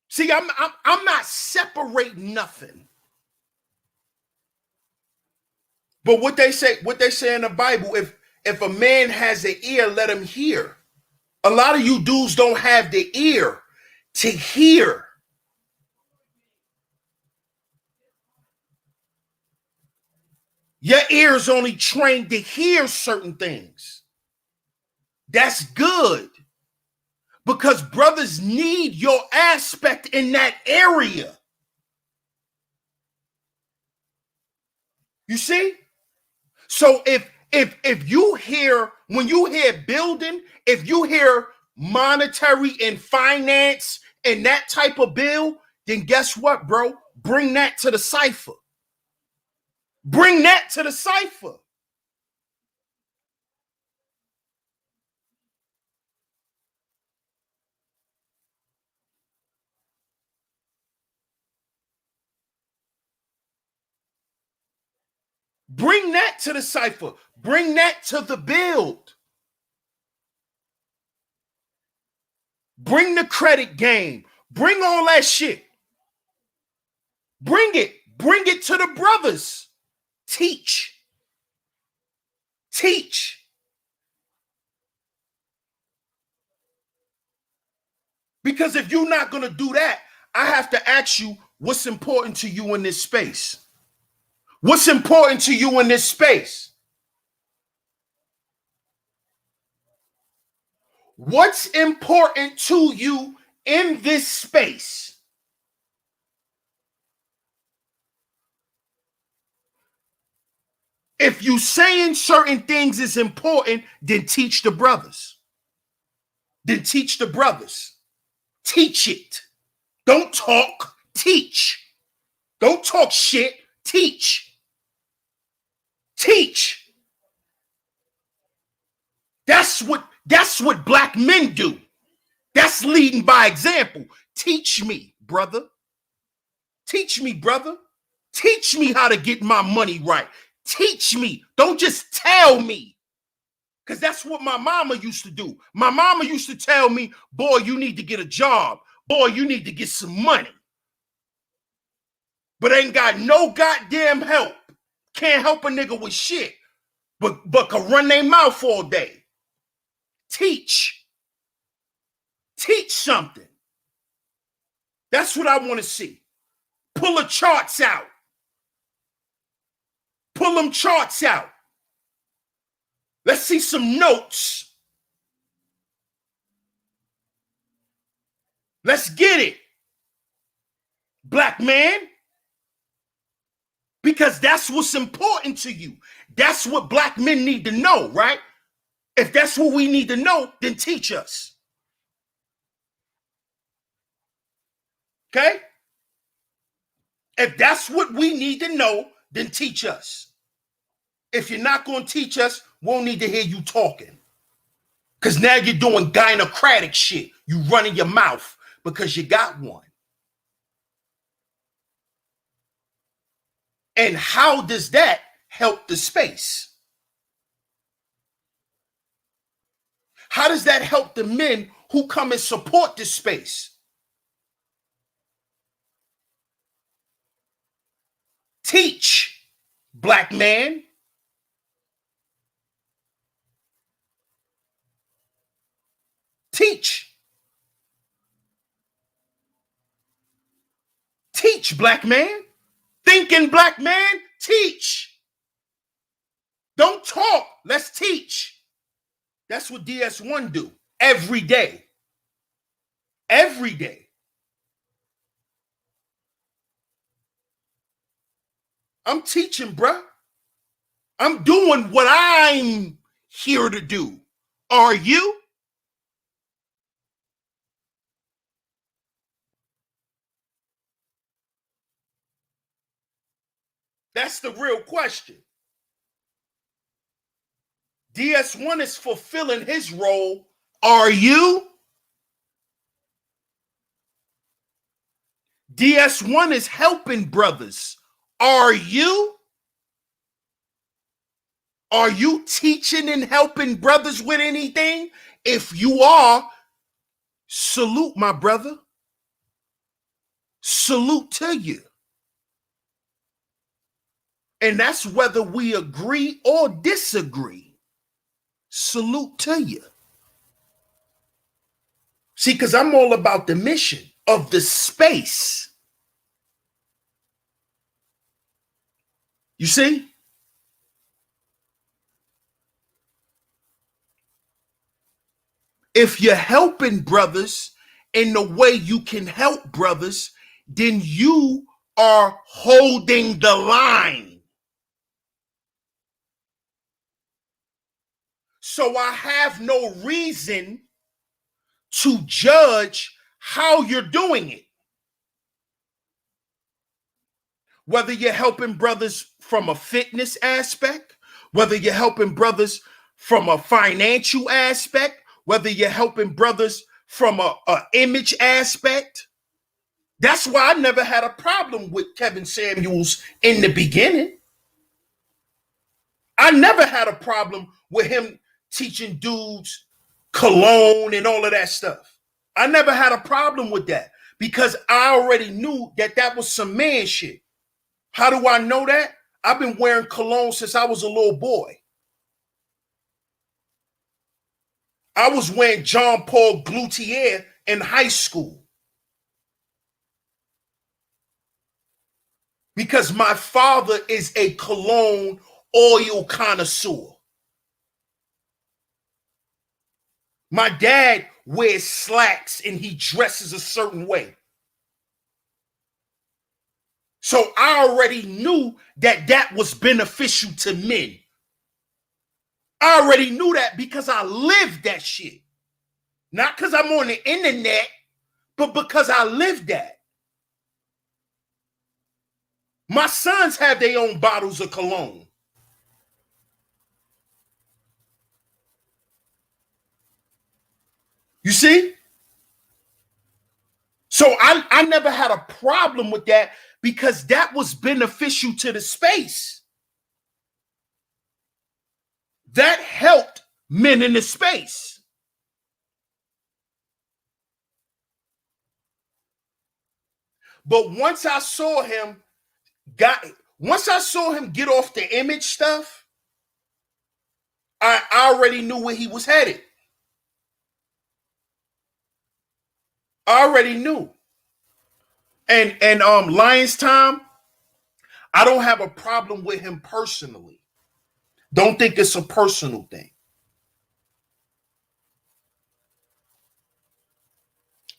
See, I'm not separating nothing. But what they say in the Bible, if a man has an ear, let him hear. A lot of you dudes don't have the ear to hear. Your ear is only trained to hear certain things. That's good, because brothers need your aspect in that area. You see? So if you hear, when you hear building, if you hear monetary and finance and that type of bill, then guess what, bro? Bring that to the cipher. Bring that to the cipher. Bring that to the cipher. Bring that to the build. Bring the credit game. Bring all that shit. Bring it. Bring it to the brothers. Teach. Teach. Because if you're not going to do that, I have to ask you, what's important to you in this space? What's important to you in this space? What's important to you in this space? If you saying certain things is important, then teach the brothers. Then teach the brothers. Teach it. Don't talk, teach. Don't talk shit, teach. Teach. That's what black men do. That's leading by example. Teach me, brother. Teach me, brother. Teach me how to get my money right. Teach me. Don't just tell me. Because that's what my mama used to do. My mama used to tell me, boy, you need to get a job. Boy, you need to get some money. But ain't got no goddamn help. Can't help a nigga with shit. But can run their mouth all day. Teach. Teach something. That's what I want to see. Pull the charts out. Pull them charts out. Let's see some notes. Let's get it, black man. Because that's what's important to you. That's what black men need to know, right? If that's what we need to know, then teach us. Okay? If that's what we need to know, then teach us. If you're not going to teach us, we won't need to hear you talking. Because now you're doing gynocratic shit. You running your mouth because you got one. And how does that help the space? How does that help the men who come and support this space? Teach, black man. Teach. Teach, black man. Thinking black man, teach. Don't talk, let's teach. That's what DS1 do every day. Every day. I'm teaching, bruh. I'm doing what I'm here to do. Are you? That's the real question. DS1 is fulfilling his role. Are you? DS1 is helping brothers. Are you? Are you teaching and helping brothers with anything? If you are, salute, my brother. Salute to you. And that's whether we agree or disagree. Salute to you. See, because I'm all about the mission of the space. You see? If you're helping brothers in the way you can help brothers, then you are holding the line. So I have no reason to judge how you're doing it. Whether you're helping brothers from a fitness aspect, whether you're helping brothers from a financial aspect, whether you're helping brothers from a image aspect. That's why I never had a problem with Kevin Samuels in the beginning. I never had a problem with him teaching dudes cologne and all of that stuff. I never had a problem with that because I already knew that that was some man shit. How do I know that? I've been wearing cologne since I was a little boy. I was wearing Jean Paul Gaultier in high school because my father is a cologne oil connoisseur. My dad wears slacks and he dresses a certain way. So I already knew that that was beneficial to men. I already knew that because I lived that shit. Not because I'm on the internet, but because I lived that. My sons have their own bottles of cologne. You see? So I never had a problem with that because that was beneficial to the space. That helped men in the space. But once I saw him get off the image stuff, I already knew where he was headed. I already knew. And Lion's Time, I don't have a problem with him personally. Don't think it's a personal thing.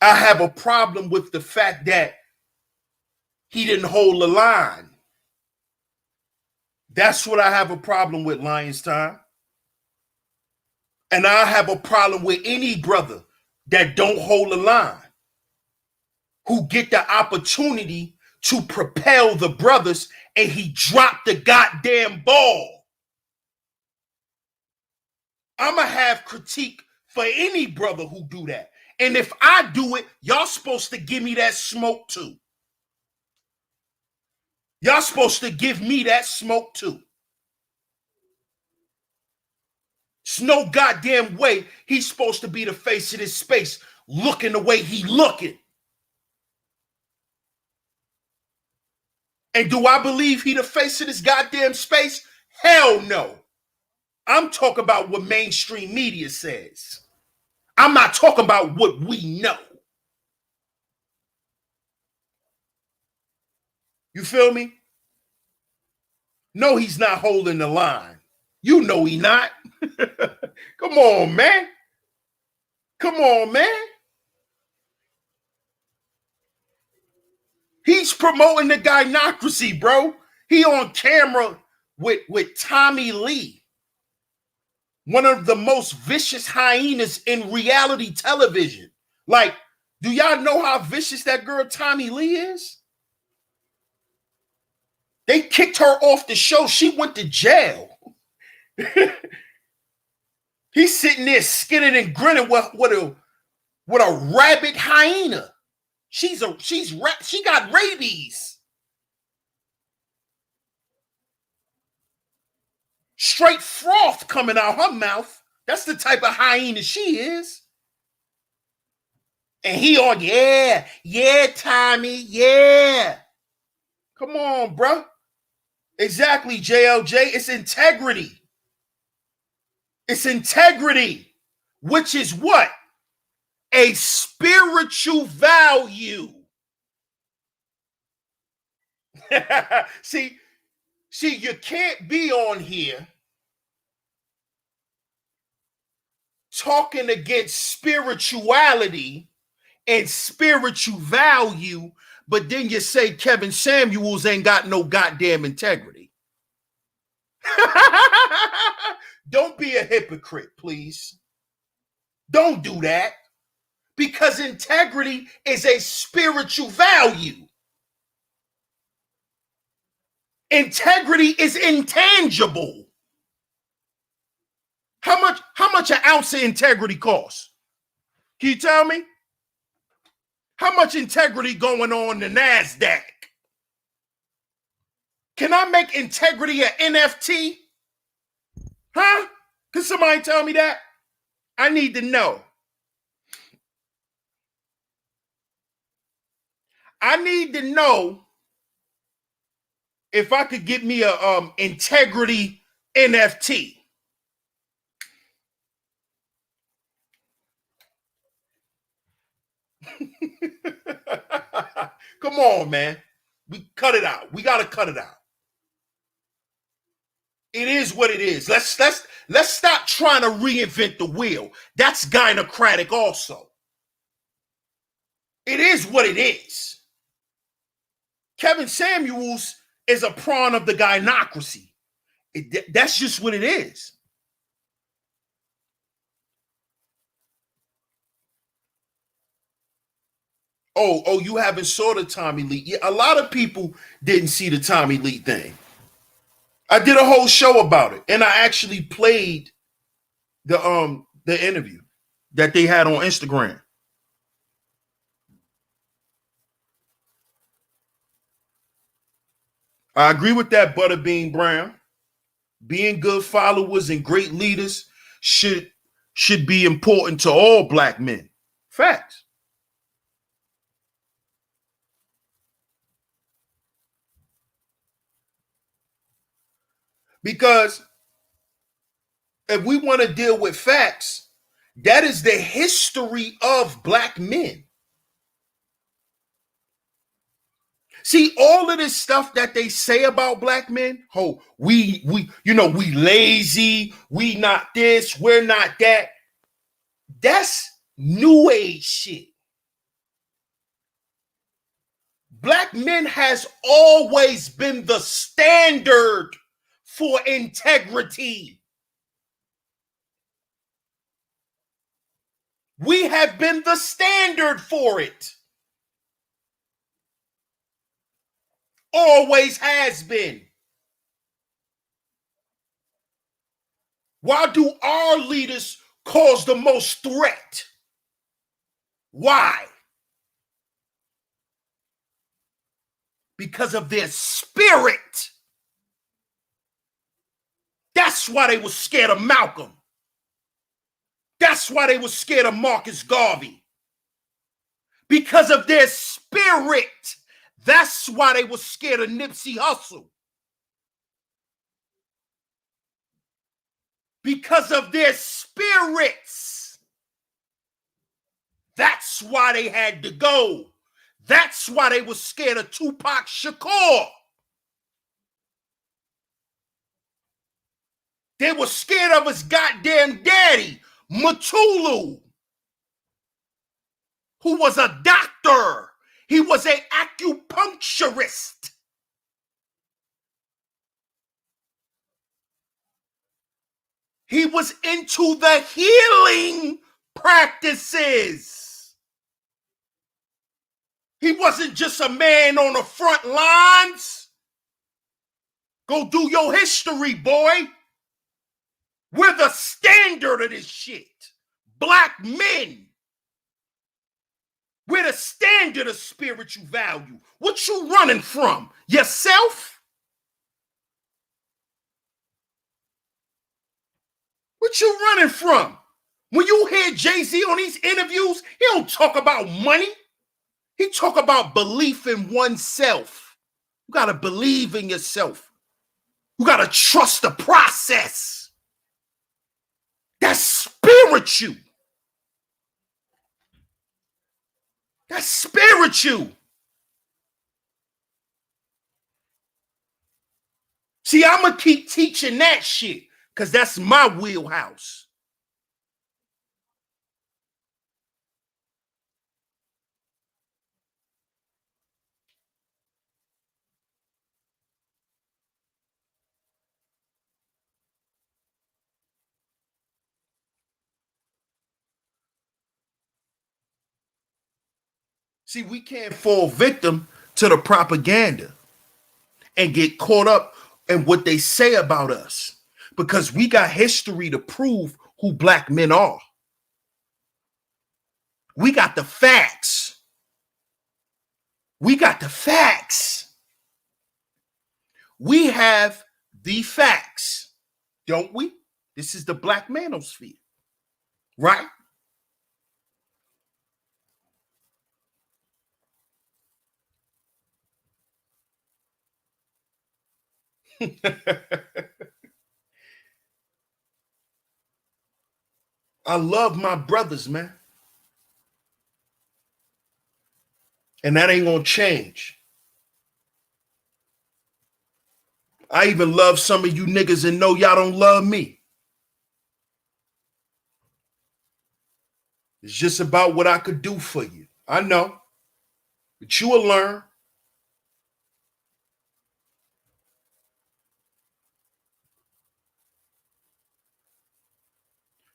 I have a problem with the fact that he didn't hold the line. That's what I have a problem with, Lion's Time. And I have a problem with any brother that don't hold the line, who get the opportunity to propel the brothers and he dropped the goddamn ball. I'ma have critique for any brother who do that. And if I do it, y'all supposed to give me that smoke too. Y'all supposed to give me that smoke too. There's no goddamn way he's supposed to be the face of this space looking the way he looking. And do I believe he the face of this goddamn space? Hell no. I'm talking about what mainstream media says. I'm not talking about what we know. You feel me? No, he's not holding the line. You know he not. Come on, man. Come on, man. He's promoting the gynocracy, bro. He on camera with Tommy Lee, one of the most vicious hyenas in reality television. Like, do y'all know how vicious that girl Tommy Lee is? They kicked her off the show. She went to jail. He's sitting there skinning and grinning with a rabid hyena. She got rabies. Straight froth coming out her mouth. That's the type of hyena she is. And he on, yeah, Tommy, yeah. Come on, bro. Exactly, JLJ. It's integrity. It's integrity, which is what? A spiritual value. See, you can't be on here talking against spirituality and spiritual value, but then you say Kevin Samuels ain't got no goddamn integrity. Don't be a hypocrite, please. Don't do that, because integrity is a spiritual value. Integrity is intangible. How much an ounce of integrity costs? Can you tell me? How much integrity going on the NASDAQ? Can I make integrity an NFT? Huh? Can somebody tell me that? I need to know. I need to know if I could get me a integrity NFT. Come on, man. We cut it out. We gotta cut it out. It is what it is. Let's stop trying to reinvent the wheel. That's gynocratic also. It is what it is. Kevin Samuels is a pawn of the gynocracy. That's just what it is. Oh, you haven't saw the Tommy Lee. Yeah, a lot of people didn't see the Tommy Lee thing. I did a whole show about it, and I actually played the interview that they had on Instagram. I agree with that, Butterbean Brown. Being good followers and great leaders should be important to all black men. Facts. Because if we want to deal with facts, that is the history of black men. See, all of this stuff that they say about black men, we lazy, we not this, we're not that. That's new age shit. Black men has always been the standard for integrity. We have been the standard for it. Always has been. Why do our leaders cause the most threat? Why? Because of their spirit. That's why they were scared of Malcolm. That's why they were scared of Marcus Garvey. Because of their spirit. That's why they were scared of Nipsey Hussle. Because of their spirits. That's why they had to go. That's why they were scared of Tupac Shakur. They were scared of his goddamn daddy, Matulu, who was a doctor. He was an acupuncturist. He was into the healing practices. He wasn't just a man on the front lines. Go do your history, boy. We're the standard of this shit. Black men. We're the standard of spiritual value. What you running from? Yourself? What you running from? When you hear Jay-Z on these interviews, he don't talk about money. He talk about belief in oneself. You got to believe in yourself. You got to trust the process. That's spiritual. That's spiritual. See, I'm going to keep teaching that shit because that's my wheelhouse. See, we can't fall victim to the propaganda and get caught up in what they say about us because we got history to prove who black men are. We got the facts. We got the facts. We have the facts, don't we? This is the black manosphere, right? I love my brothers, man. And that ain't gonna change. I even love some of you niggas and know y'all don't love me. It's just about what I could do for you. I know. But you will learn.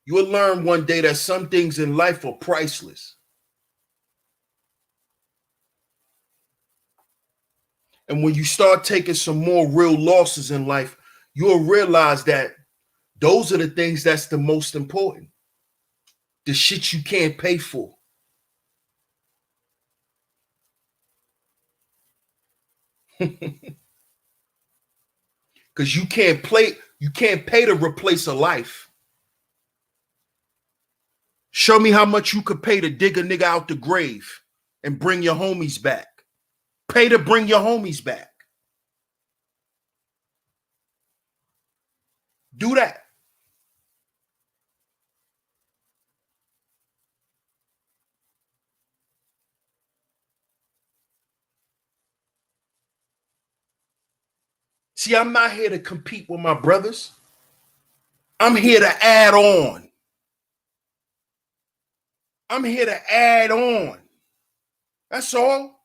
You will learn one day that some things in life are priceless. And when you start taking some more real losses in life, you'll realize that those are the things that's the most important. The shit you can't pay for. Because you can't pay to replace a life. Show me how much you could pay to dig a nigga out the grave and bring your homies back. Pay to bring your homies back. Do that. See, I'm not here to compete with my brothers. I'm here to add on. I'm here to add on. That's all.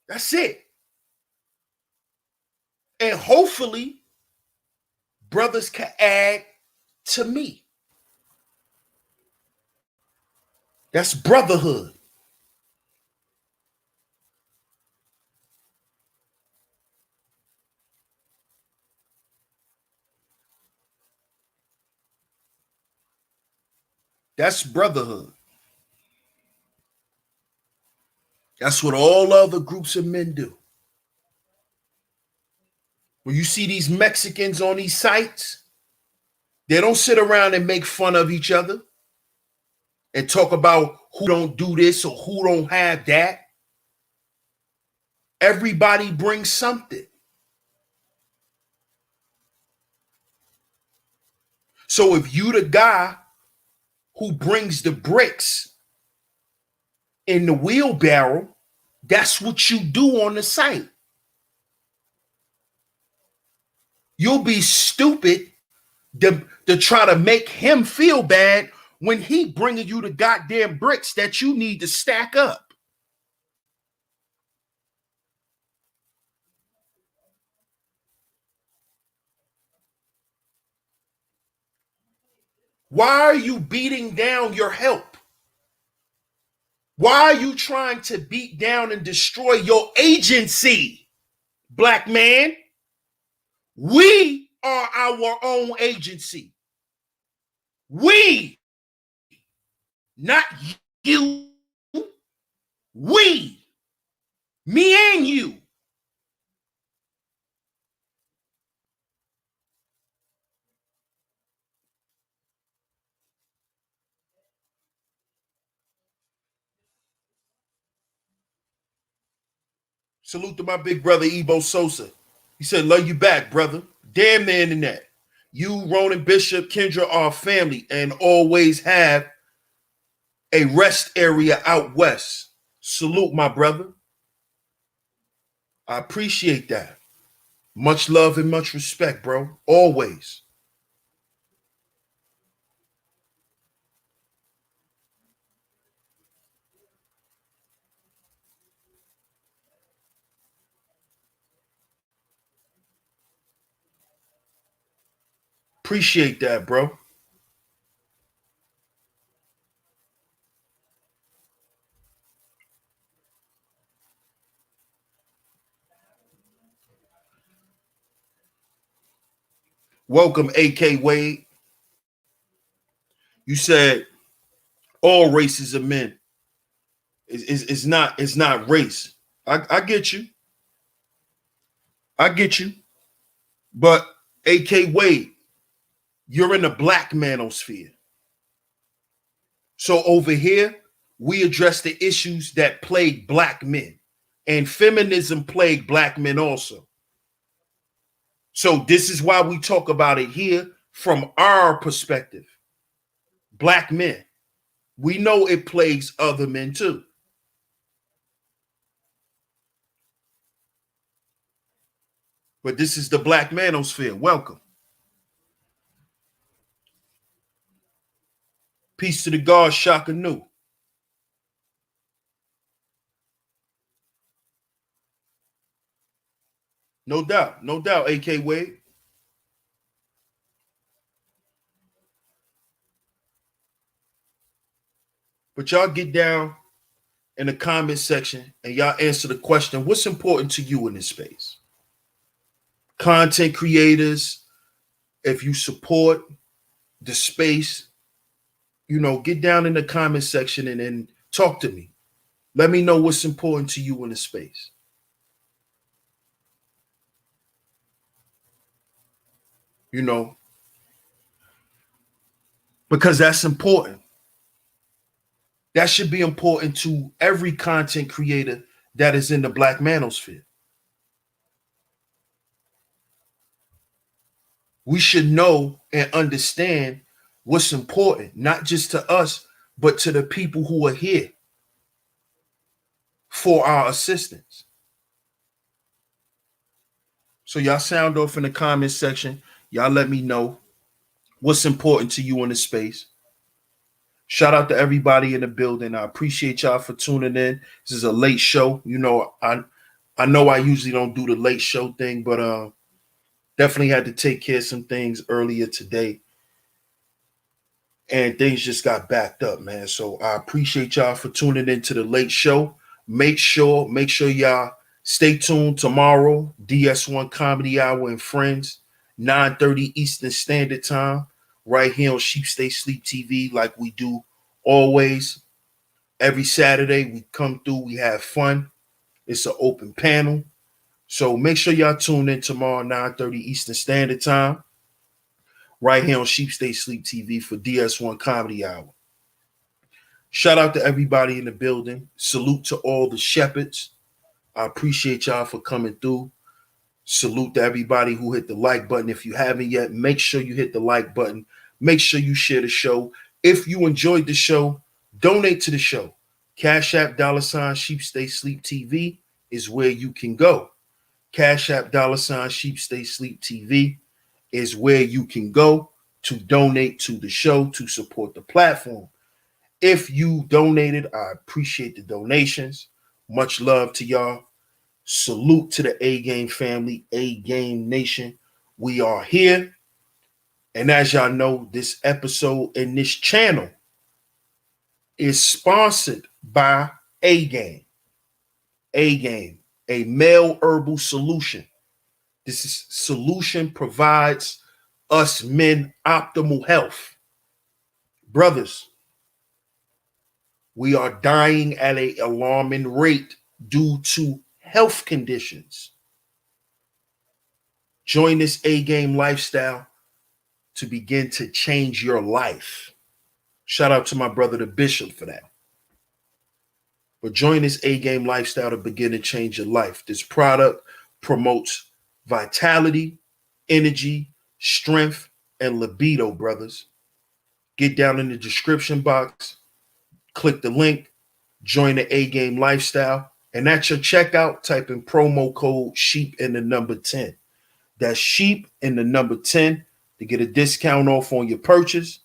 That's it. And hopefully, brothers can add to me. That's brotherhood. That's brotherhood. That's what all other groups of men do. When you see these Mexicans on these sites, they don't sit around and make fun of each other and talk about who don't do this or who don't have that. Everybody brings something. So if you the guy who brings the bricks in the wheelbarrow, that's what you do on the site. You'll be stupid to try to make him feel bad when he bringing you the goddamn bricks that you need to stack up. Why are you beating down your help? Why are you trying to beat down and destroy your agency, black man? We are our own agency. We, not you. We, me and you. Salute to my big brother, Ebo Sosa. He said, love you back, brother. Damn the internet. You, Ronan Bishop, Kendra are family and always have a rest area out west. Salute, my brother. I appreciate that. Much love and much respect, bro. Always. Appreciate that, bro. Welcome, AK Wade. You said all races of men. It's not race. I get you. I get you. But AK Wade, you're in the black manosphere. So over here, we address the issues that plague black men. And feminism plague black men also. So this is why we talk about it here from our perspective. Black men. We know it plagues other men too. But this is the black manosphere. Welcome. Peace to the God, Shaka Nu. No doubt, AK Wade. But y'all get down in the comment section and y'all answer the question, what's important to you in this space? Content creators, if you support the space, get down in the comment section and then talk to me. Let me know what's important to you in the space. Because that's important. That should be important to every content creator that is in the black manosphere. We should know and understand what's important, not just to us, but to the people who are here for our assistance. So y'all sound off in the comment section. Y'all let me know what's important to you in the space. Shout out to everybody in the building. I appreciate y'all for tuning in. This is a late show. I know I usually don't do the late show thing, but definitely had to take care of some things earlier today. And things just got backed up, man. So I appreciate y'all for tuning into the late show. Make sure y'all stay tuned tomorrow. DS1 Comedy Hour and Friends, 9:30 Eastern Standard Time, right here on Sheep Stay Sleep TV, like we do always. Every Saturday we come through, we have fun. It's an open panel. So make sure y'all tune in tomorrow, 9:30 Eastern Standard Time, right here on Sheep Stay Sleep TV for DS1 Comedy Hour. Shout out to everybody in the building. Salute to all the shepherds. I appreciate y'all for coming through. Salute to everybody who hit the like button. If you haven't yet, make sure you hit the like button. Make sure you share the show. If you enjoyed the show, donate to the show. CashApp $SheepStaySleepTV is where you can go. CashApp $SheepStaySleepTV is where you can go to donate to the show, to support the platform. If you donated, I appreciate the donations. Much love to y'all. Salute to the A-Game family, A-Game Nation. We are here. And as y'all know, this episode and this channel is sponsored by A-Game. A-Game, a male herbal solution. This solution provides us men optimal health. Brothers, we are dying at an alarming rate due to health conditions. Join this A-Game lifestyle to begin to change your life. Shout out to my brother, the Bishop, for that. But join this A-Game lifestyle to begin to change your life. This product promotes vitality, energy, strength, and libido, brothers. Get down in the description box, click the link, join the A-Game lifestyle, and at your checkout, type in promo code SHEEP and the number 10. That's SHEEP and the number 10 to get a discount off on your purchase.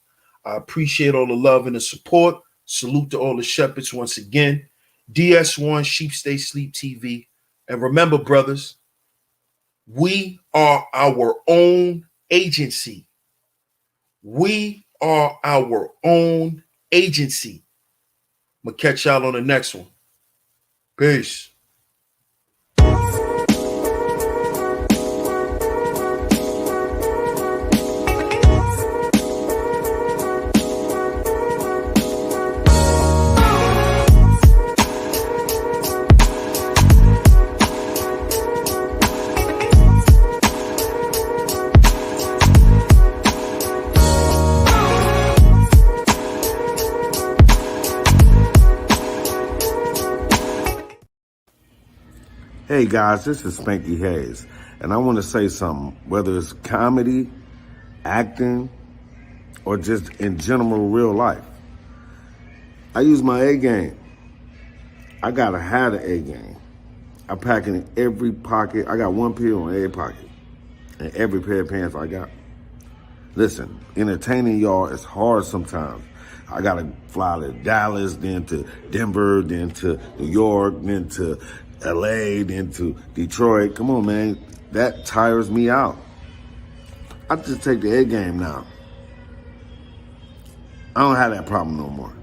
I appreciate all the love and the support. Salute to all the shepherds once again. DS1 Sheep Stay Sleep TV. And remember, brothers, we are our own agency. We are our own agency. I'm going to catch y'all on the next one. Peace.
Hey guys, this is Spanky Hayes, and I want to say something, whether it's comedy, acting, or just in general real life. I use my A-game. I gotta have the A-game. I pack it in every pocket. I got one pill in every pocket, and every pair of pants I got. Listen, entertaining y'all is hard sometimes. I gotta fly to Dallas, then to Denver, then to New York, then to LA, then to Detroit. Come on, man. That tires me out. I just take the A-game now. I don't have that problem no more.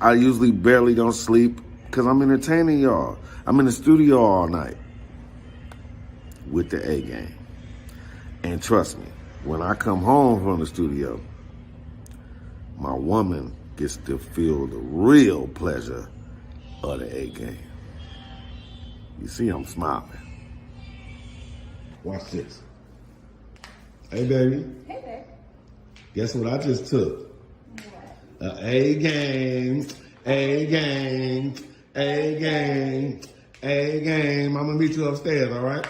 I usually barely don't sleep because I'm entertaining y'all. I'm in the studio all night with the A-game. And trust me, when I come home from the studio, my woman gets to feel the real pleasure of the A-game. You see, I'm smiling. Watch this. Hey, baby.
Hey, babe.
Guess what I just took?
What?
A-game, A-game, A-game, A-game. I'm gonna meet you upstairs, all right?